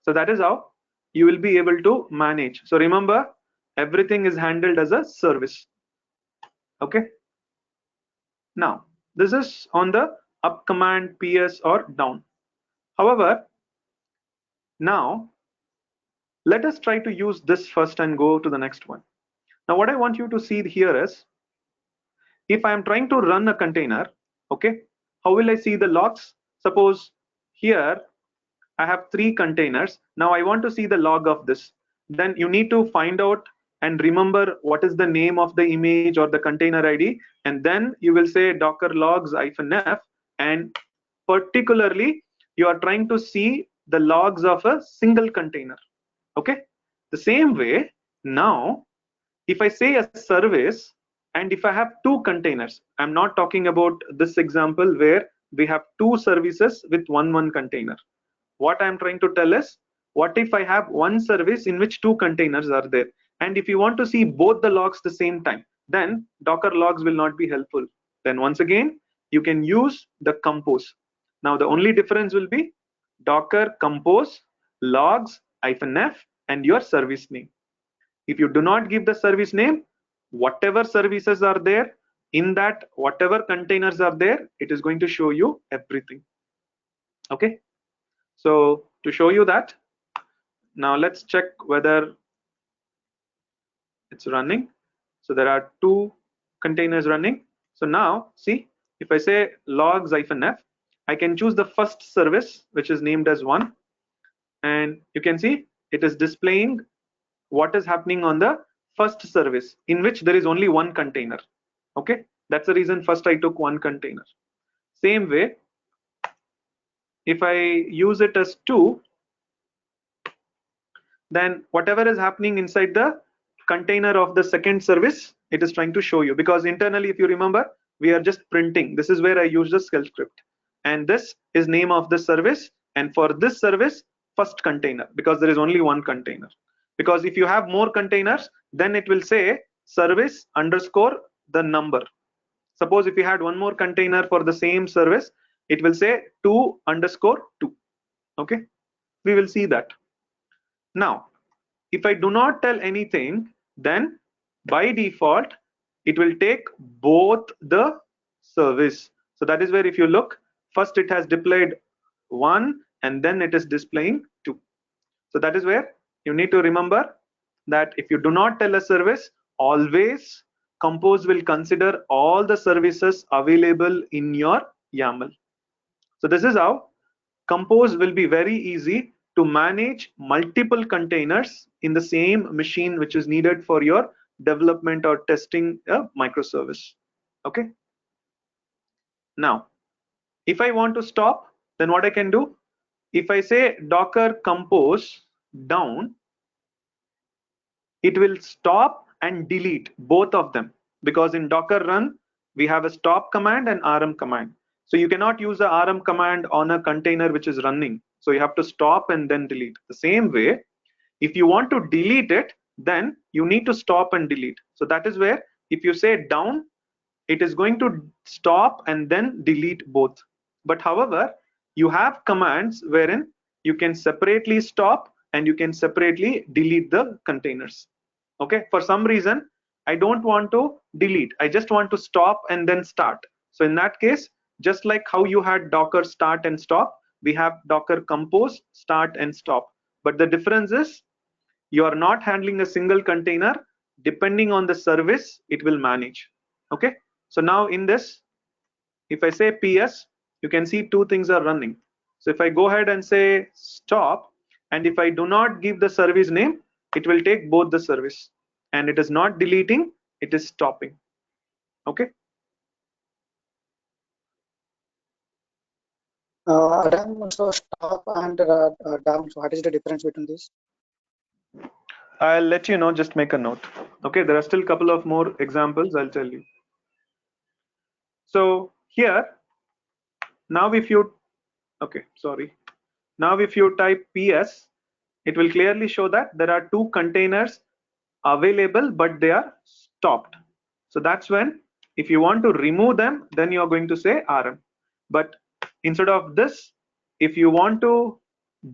So that is how you will be able to manage. So remember, everything is handled as a service. Okay. Now this is on the up command, ps or down. However, now let us try to use this first and go to the next one. Now what I want you to see here is, if I am trying to run a container, okay, how will I see the logs? Suppose here I have 3 containers. Now I want to see the log of this. Then you need to find out and remember what is the name of the image or the container ID, and then you will say docker logs -f, and particularly you are trying to see the logs of a single container. Okay, the same way, now if I say a service and if I have 2 containers, I'm not talking about this example where we have 2 services with one container. What I'm trying to tell is, what if I have one service in which 2 containers are there, and if you want to see both the logs the same time, then docker logs will not be helpful. Then once again you can use the compose. Now the only difference will be docker compose logs -f and your service name. If you do not give the service name, whatever services are there in that, whatever containers are there, it is going to show you everything. Okay, so to show you that, now let's check whether it's running. So there are 2 containers running. So now see, if I say logs -f, I can choose the first service which is named as 1, and you can see it is displaying what is happening on the first service in which there is only one container. Okay, that's the reason first I took one container. Same way, if I use it as 2, then whatever is happening inside the container of the second service, it is trying to show you, because internally, if you remember, we are just printing. This is where I use the shell script, and this is name of the service, and for this service, first container, because there is only one container. Because if you have more containers, then it will say service underscore the number. Suppose if you had one more container for the same service, it will say 2 underscore 2. Okay, we will see that. Now if I do not tell anything, then by default it will take both the service. So that is where, if you look, first it has displayed 1 and then it is displaying 2. So that is where you need to remember that if you do not tell a service, always compose will consider all the services available in your YAML. So this is how compose will be very easy to manage multiple containers in the same machine which is needed for your development or testing a microservice. Okay, now if I want to stop, then what I can do, if I say docker compose down, it will stop and delete both of them, because in docker run we have a stop command and rm command. So you cannot use the rm command on a container which is running, so you have to stop and then delete. The same way, if you want to delete it, then you need to stop and delete. So that is where if you say down, it is going to stop and then delete both. But however, you have commands wherein you can separately stop and you can separately delete the containers. Okay, for some reason I don't want to delete, I just want to stop and then start. So in that case, just like how you had Docker start and stop, we have Docker compose start and stop. But the difference is you are not handling a single container. Depending on the service, it will manage. Okay, so now in this, if I say PS, you can see two things are running. So if I go ahead and say stop, and if I do not give the service name, it will take both the service, and it is not deleting, it is stopping. Okay. Adam, so stop and down. So what is the difference between this? I'll let you know, just make a note. Okay, there are still a couple of more examples, I'll tell you. So here, now if you, okay, sorry. Now if you type PS, it will clearly show that there are two containers available, but they are stopped. So that's when, if you want to remove them, then you're going to say RM. But instead of this, if you want to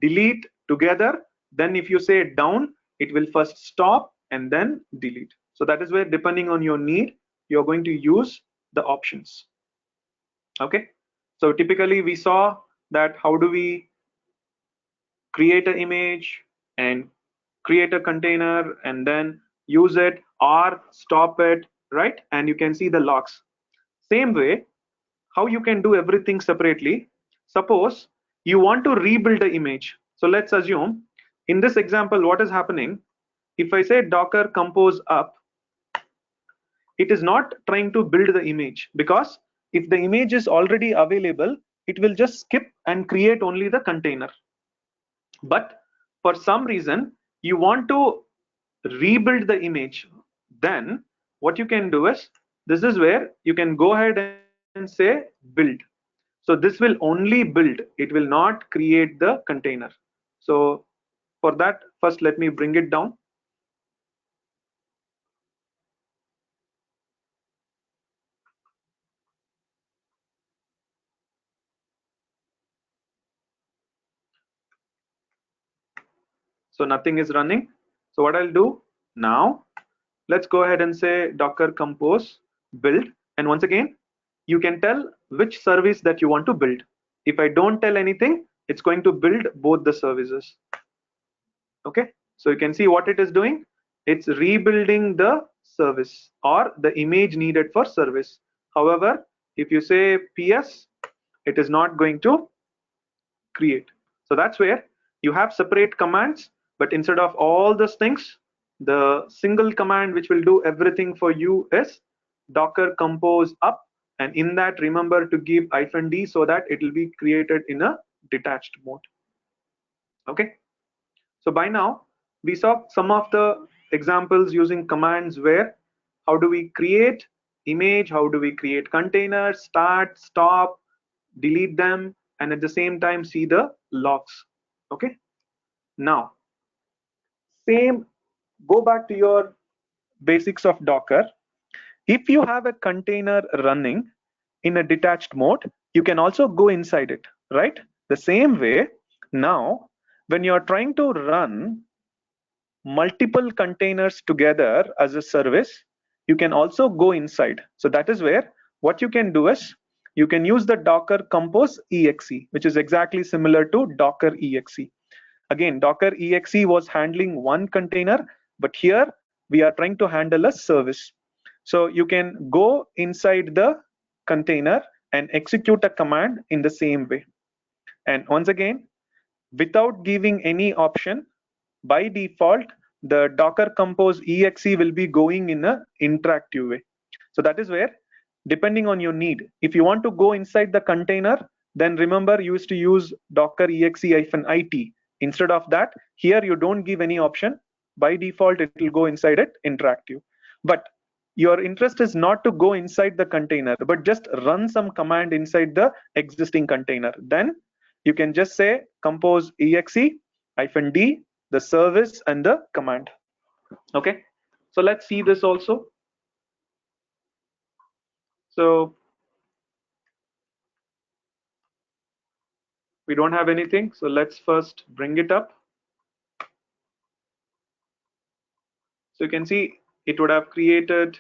delete together, then if you say down, it will first stop and then delete. So that is where, depending on your need, you're going to use the options. Okay, so typically we saw that how do we create an image and create a container and then use it or stop it, right? And you can see the logs. Same way, how you can do everything separately. Suppose you want to rebuild the image. So let's assume in this example, what is happening? If I say Docker compose up, it is not trying to build the image, because if the image is already available, it will just skip and create only the container. But for some reason you want to rebuild the image, then what you can do is, this is where you can go ahead and say build. So this will only build, it will not create the container. So for that, first let me bring it down. So nothing is running. So what I'll do now, let's go ahead and say Docker compose build, and once again you can tell which service that you want to build. If I don't tell anything, it's going to build both the services. Okay, so you can see what it is doing. It's rebuilding the service or the image needed for service. However, if you say PS, it is not going to create. So that's where you have separate commands, but instead of all those things, the single command which will do everything for you is Docker compose up, and in that remember to give -d so that it will be created in a detached mode. Okay, so by now we saw some of the examples using commands where how do we create image, how do we create containers, start, stop, delete them, and at the same time see the logs. Okay, now same, go back to your basics of Docker. If you have a container running in a detached mode, you can also go inside it, right? The same way, now when you're trying to run multiple containers together as a service, you can also go inside. So that is where what you can do is you can use the Docker compose exe, which is exactly similar to Docker exe. Again, Docker exe was handling one container, but here we are trying to handle a service. So you can go inside the container and execute a command in the same way. And once again, without giving any option, by default, the Docker compose exe will be going in an interactive way. So that is where, depending on your need, if you want to go inside the container, then remember you used to use Docker exe-it. Instead of that, here you don't give any option. By default, it will go inside it interactive. But your interest is not to go inside the container, but just run some command inside the existing container. Then you can just say compose exe-d, the service and the command. Okay, so let's see this also. So we don't have anything, so let's first bring it up. So you can see it would have created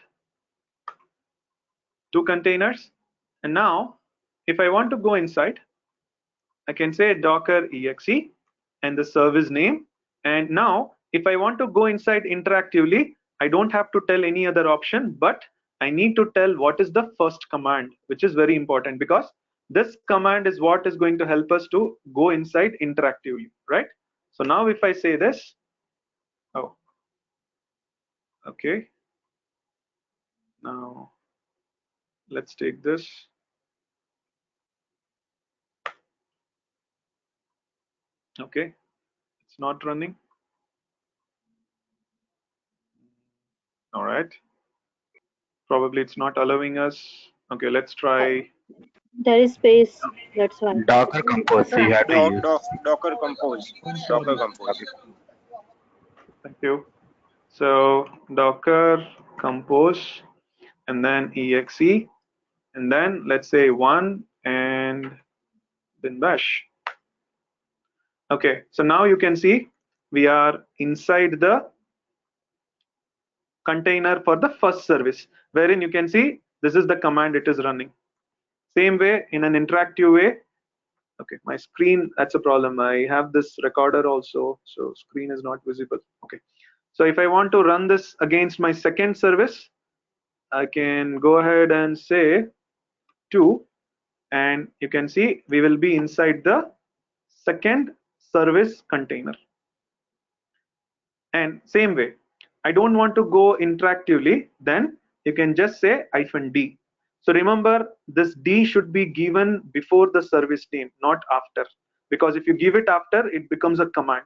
2 containers. And now if I want to go inside, I can say docker exe and the service name. And now if I want to go inside interactively, I don't have to tell any other option, but I need to tell what is the first command, which is very important because this command is what is going to help us to go inside interactively, right? So now if I say this, oh, okay, now let's take this. Okay, it's not running. All right, probably it's not allowing us. Okay, let's try. There is space, that's why. Docker Compose you have to use. Docker Compose. Docker Compose. Thank you. So docker compose and then exe and then let's say 1 and then bash. Okay, so now you can see we are inside the container for the first service, wherein you can see this is the command it is running. Same way in an interactive way. Okay, my screen, that's a problem. I have this recorder also, so screen is not visible. Okay, so if I want to run this against my second service, I can go ahead and say 2, and you can see we will be inside the second service container. And same way, I don't want to go interactively, then you can just say -d. So remember, this d should be given before the service name, not after, because if you give it after, it becomes a command.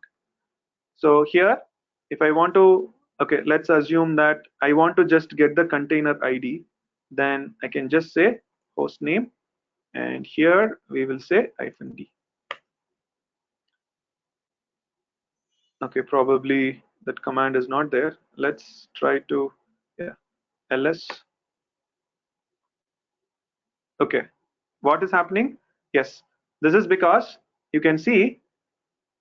So here, if I want to, okay, let's assume that I want to just get the container ID, then I can just say host name, and here we will say -d. Okay, probably that command is not there. Let's try to, yeah, ls. Okay, what is happening? Yes, this is because you can see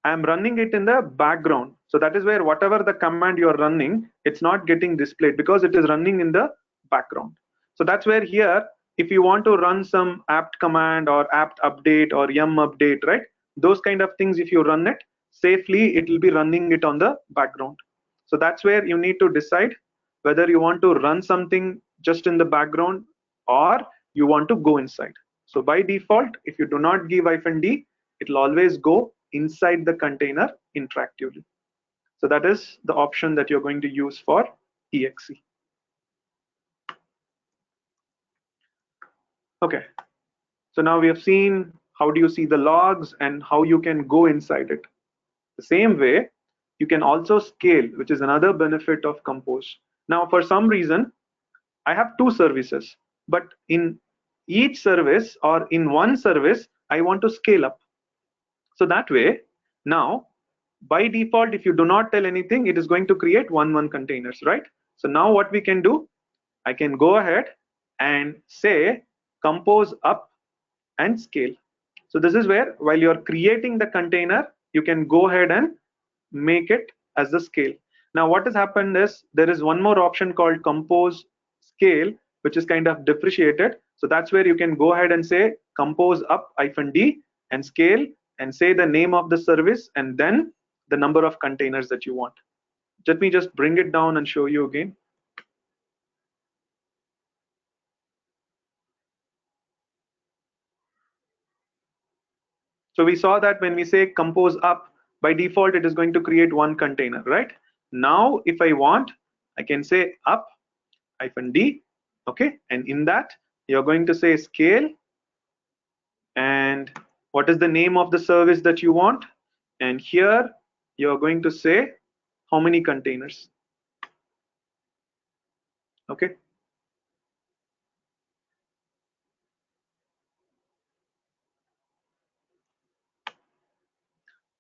I'm running it in the background. So that is where whatever the command you're running, it's not getting displayed because it is running in the background. So that's where here, if you want to run some apt command or apt update or yum update, right? Those kind of things, if you run it safely, it will be running it on the background. So that's where you need to decide whether you want to run something just in the background or you want to go inside. So by default, if you do not give -d, it will always go inside the container interactively. So that is the option that you're going to use for exe. Okay, so now we have seen how do you see the logs and how you can go inside it. The same way, you can also scale, which is another benefit of Compose. Now, for some reason, I have 2 services, but in each service or in one service, I want to scale up. So that way, now, by default, if you do not tell anything, it is going to create 1 containers, right? So now what we can do, I can go ahead and say compose up and scale. So this is where while you're creating the container, you can go ahead and make it as the scale. Now what has happened is there is one more option called compose scale, which is kind of depreciated. So that's where you can go ahead and say compose up -d and scale and say the name of the service and then the number of containers that you want. Let me just bring it down and show you again. So we saw that when we say compose up, by default it is going to create 1 container, right? Now if I want, I can say up -d, okay, and in that you're going to say scale and what is the name of the service that you want, and here you're going to say how many containers. Okay,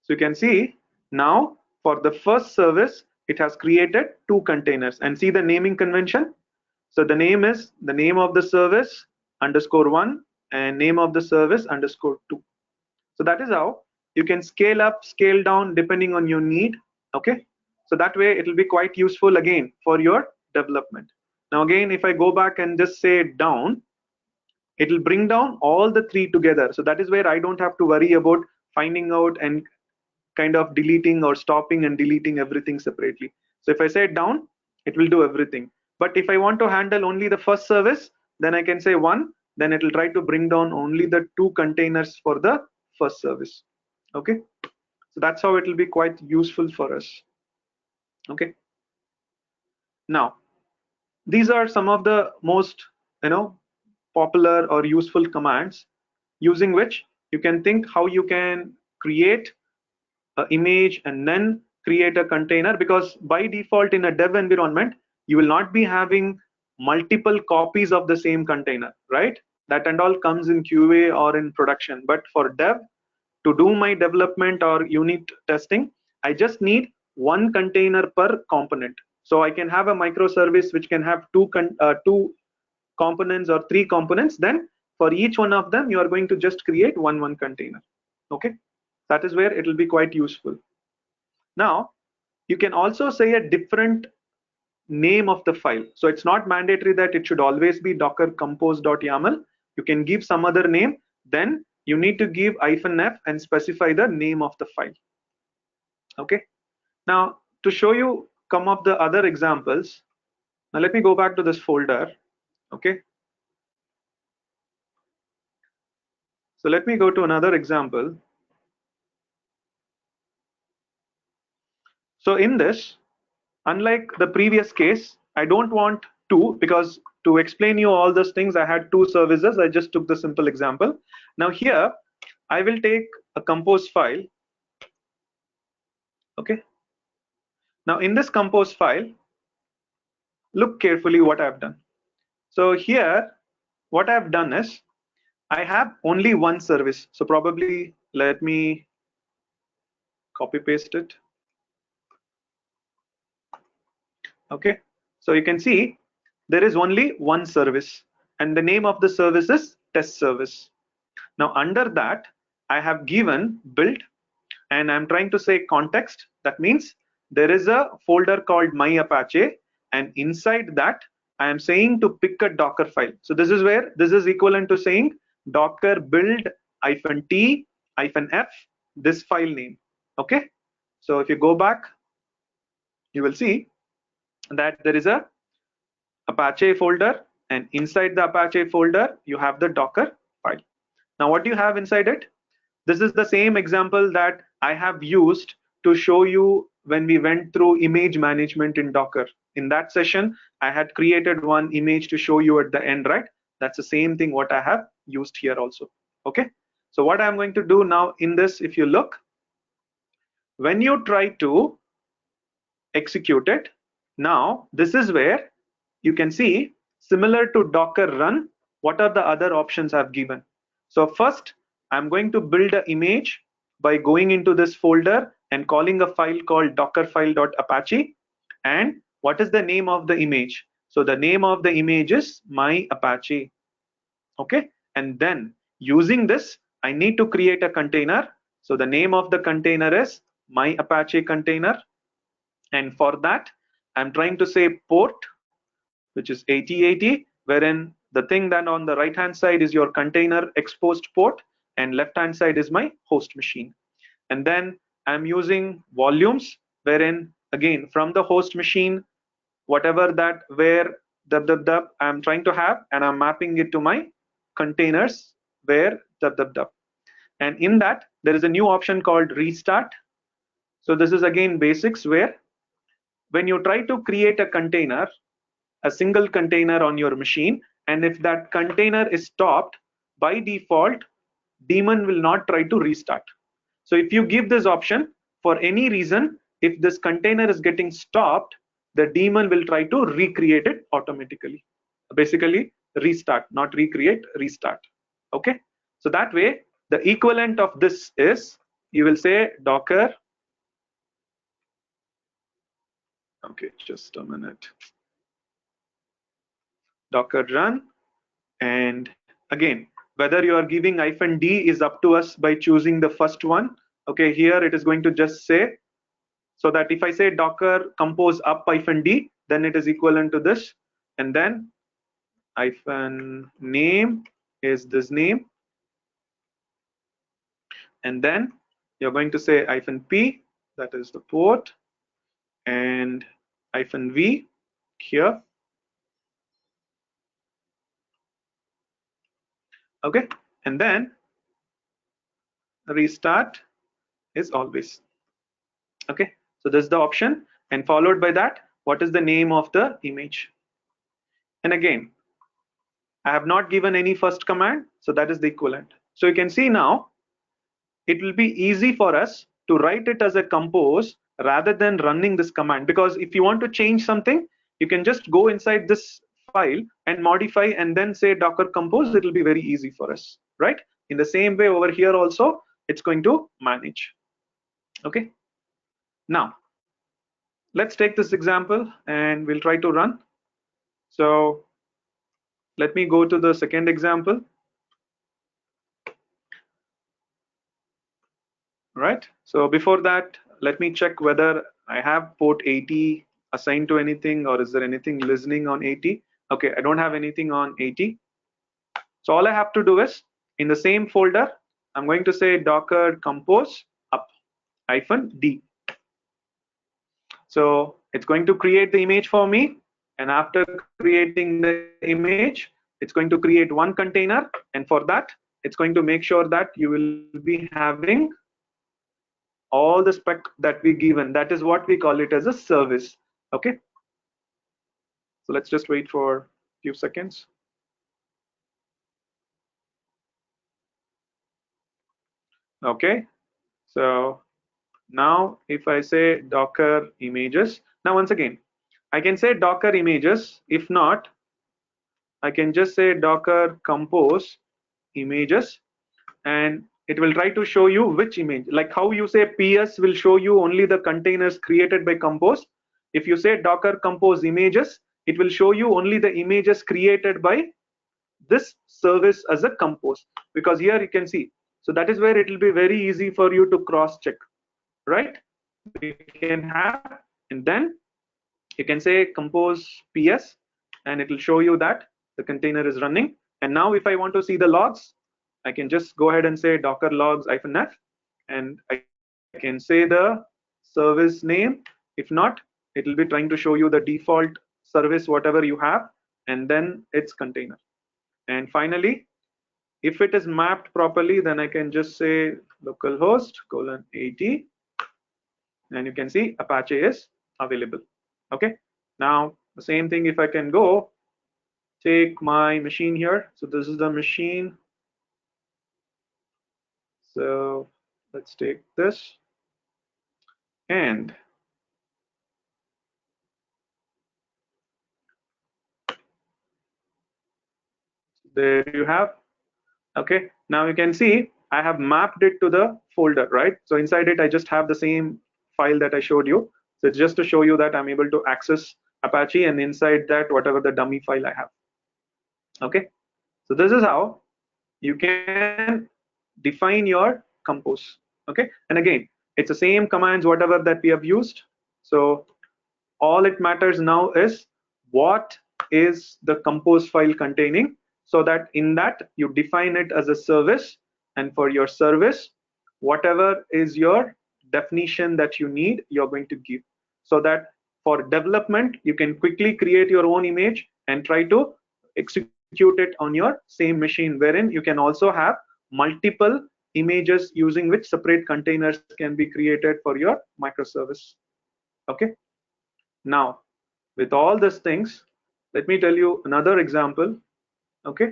so you can see now for the first service it has created 2 containers, and see the naming convention. So the name is the name of the service _1 and name of the service _2. So that is how you can scale up, scale down depending on your need. Okay, So that way it will be quite useful again for your development. Now again, if I go back and just say down, it will bring down all the three together. So that is where I don't have to worry about finding out and kind of deleting or stopping and deleting everything separately. So if I say down, it will do everything. But if I want to handle only the first service, then I can say 1, then it will try to bring down only the 2 containers for the first service. Okay, so that's how it will be quite useful for us. Okay, now these are some of the most popular or useful commands using which you can think how you can create an image and then create a container, because by default in a dev environment you will not be having multiple copies of the same container, right? That and all comes in QA or in production. But for dev, to do my development or unit testing, I just need 1 container per component. So I can have a microservice which can have 2 components or 3 components. Then for each one of them you are going to just create one container. Okay, that is where it will be quite useful. Now you can also say a different name of the file. So it's not mandatory that it should always be docker compose.yaml. You can give some other name, then you need to give -f and specify the name of the file. Okay, now to show you some of the other examples, now let me go back to this folder. Okay, so let me go to another example. So in this, unlike the previous case, I don't want 2, because to explain you all those things I had 2 services. I just took the simple example. Now here I will take a compose file. Okay, now in this compose file, look carefully what I've done. So here what I've done is I have only 1 service. So probably let me copy paste it. Okay, so you can see there is only 1 service and the name of the service is test service. Now under that I have given build and I'm trying to say context. That means there is a folder called my Apache, and inside that I am saying to pick a Docker file. So this is where this is equivalent to saying docker build -t-f this file name. Okay, so if you go back, you will see that there is a Apache folder, and inside the Apache folder you have the Docker file. Now what do you have inside it? This is the same example that I have used to show you when we went through image management in Docker. In that session I had created one image to show you at the end, right? That's the same thing what I have used here also. Okay, so what I'm going to do now in this, if you look, when you try to execute it, now this is where you can see, similar to Docker run, what are the other options I've given. So first I'm going to build an image by going into this folder and calling a file called dockerfile.apache. And what is the name of the image? So the name of the image is my Apache. Okay, and then using this I need to create a container. So the name of the container is my Apache container, and for that I'm trying to say port, which is 8080, wherein the thing that on the right hand side is your container exposed port and left hand side is my host machine. And then I'm using volumes, wherein again from the host machine, whatever that where I'm trying to have, and I'm mapping it to my containers where and in that there is a new option called restart. So this is again basics, where when you try to create a container, a single container on your machine, and if that container is stopped, by default daemon will not try to restart. So if you give this option, for any reason, if this container is getting stopped, the daemon will try to recreate it automatically. Basically restart, not recreate, restart. Okay, so that way the equivalent of this is, you will say docker, okay, just a minute, docker run, and again whether you are giving -d is up to us by choosing the first one. Okay, here it is going to just say So that if I say docker compose up-d, then it is equivalent to this, and then hyphen name is this name, and then you're going to say -p, that is the port, and -v here. Okay, and then restart is always. Okay, so this is the option, and followed by that, what is the name of the image? And again, I have not given any first command, so that is the equivalent. So you can see now, it will be easy for us to write it as a compose rather than running this command, because if you want to change something, you can just go inside this file and modify and then say docker compose. It will be very easy for us, right? In the same way over here also, it's going to manage. Okay, now let's take this example and we'll try to run. So let me go to the second example. Right, so before that, let me check whether I have port 80 assigned to anything, or is there anything listening on 80. Okay, I don't have anything on 80. So all I have to do is, in the same folder, I'm going to say docker compose up -d. So it's going to create the image for me, and after creating the image, it's going to create one container, and for that, it's going to make sure that you will be having all the spec that we given. That is what we call it as a service. Okay, so let's just wait for a few seconds. Okay, so now if I say docker images, now once again I can say docker images. If not, I can just say docker compose images, and it will try to show you which image, like how you say ps will show you only the containers created by compose. If you say docker compose images, it will show you only the images created by this service as a compose, because here you can see. So that is where it will be very easy for you to cross check, right? We can have, and then you can say compose ps, and it will show you that the container is running. And now if I want to see the logs, I can just go ahead and say docker logs -f, and I can say the service name. If not, it will be trying to show you the default service, whatever you have, and then its container. And finally, if it is mapped properly, then I can just say localhost :80, and you can see Apache is available. Okay, now the same thing, if I can go take my machine here. So this is the machine. So let's take this, and there you have. Okay, now you can see I have mapped it to the folder, right? So inside it, I just have the same file that I showed you. So it's just to show you that I'm able to access Apache, and inside that, whatever the dummy file I have. Okay, so this is how you can define your compose. Okay, and again, it's the same commands, whatever that we have used. So all it matters now is what is the compose file containing, so that in that you define it as a service, and for your service, whatever is your definition that you need, you're going to give, so that for development you can quickly create your own image and try to execute it on your same machine, wherein you can also have multiple images using which separate containers can be created for your microservice. Okay, now with all these things, let me tell you another example. Okay,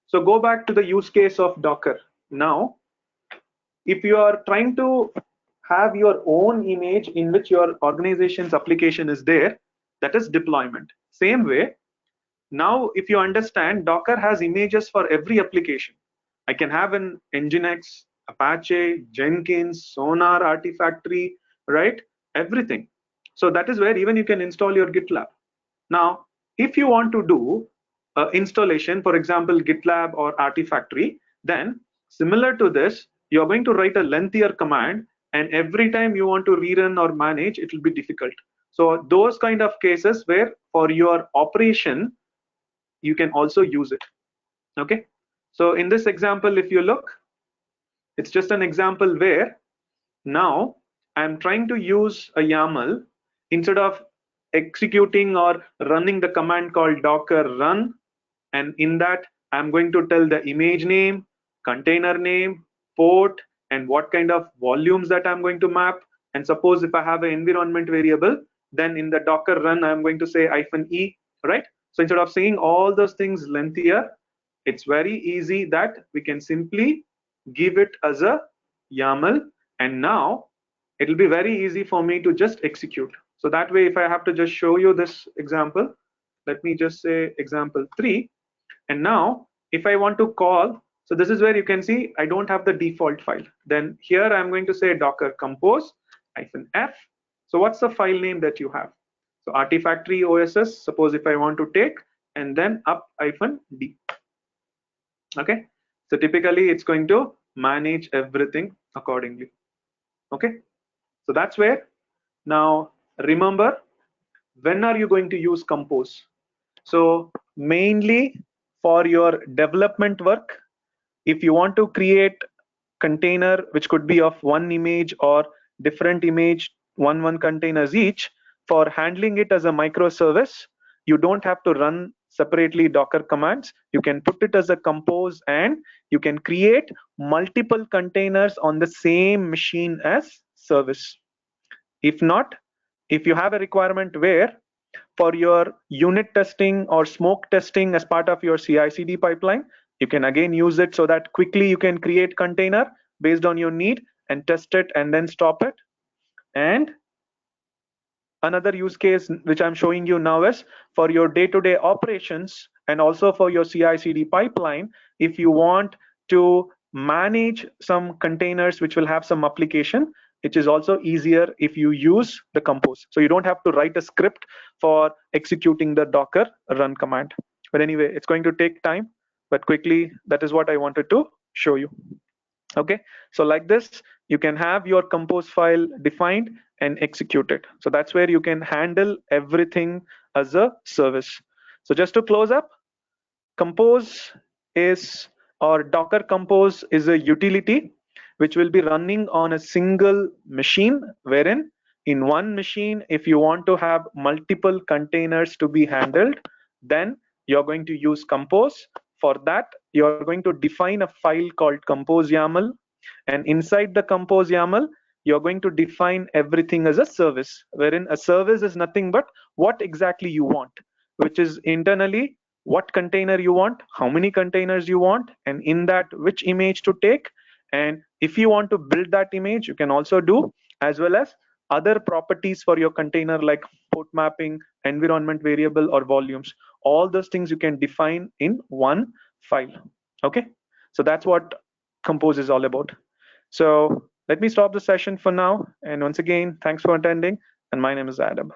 so go back to the use case of Docker. Now if you are trying to have your own image in which your organization's application is there, that is deployment. Same way, now if you understand, Docker has images for every application. I can have an Nginx, Apache, Jenkins, Sonar, Artifactory, right? Everything. So that is where even you can install your GitLab. Now, if you want to do installation, for example, GitLab or Artifactory, then similar to this, you're going to write a lengthier command, and every time you want to rerun or manage, it will be difficult. So those kind of cases where for your operation you can also use it. Okay, so in this example, if you look, it's just an example where now I'm trying to use a YAML. Instead of executing or running the command called docker run, and in that I'm going to tell the image name, container name, port, and what kind of volumes that I'm going to map. And suppose if I have an environment variable, then in the docker run I'm going to say -e, right? So instead of saying all those things lengthier, it's very easy that we can simply give it as a YAML, and now it'll be very easy for me to just execute. So that way, if I have to just show you this example, let me just say example 3. And now if I want to call, so this is where you can see I don't have the default file. Then here I'm going to say docker compose -f. So what's the file name that you have? So artifactory OSS, suppose if I want to take, and then up-d. Okay, so typically it's going to manage everything accordingly. Okay, so that's where. Now remember, when are you going to use compose? So mainly for your development work, if you want to create container which could be of one image or different image, one containers each, for handling it as a microservice, you don't have to run separately Docker commands. You can put it as a compose, and you can create multiple containers on the same machine as service. If not, if you have a requirement where for your unit testing or smoke testing as part of your CI/CD pipeline, you can again use it so that quickly you can create container based on your need and test it and then stop it. And another use case which I'm showing you now is for your day-to-day operations and also for your CI/CD pipeline. If you want to manage some containers which will have some application, it is also easier if you use the compose. So you don't have to write a script for executing the docker run command. But anyway, it's going to take time, but quickly, that is what I wanted to show you. Okay, so like this, you can have your compose file defined and execute it. So that's where you can handle everything as a service. So just to close up, compose is, or docker compose is a utility which will be running on a single machine, wherein in one machine, if you want to have multiple containers to be handled, then you're going to use compose. For that, you're going to define a file called compose YAML, and inside the compose YAML, you're going to define everything as a service, wherein a service is nothing but what exactly you want, which is internally what container you want, how many containers you want, and in that which image to take. And if you want to build that image, you can also do, as well as other properties for your container like port mapping, environment variable, or volumes. All those things you can define in one file. Okay, so that's what compose is all about. So let me stop the session for now, and once again, thanks for attending, and my name is Adam.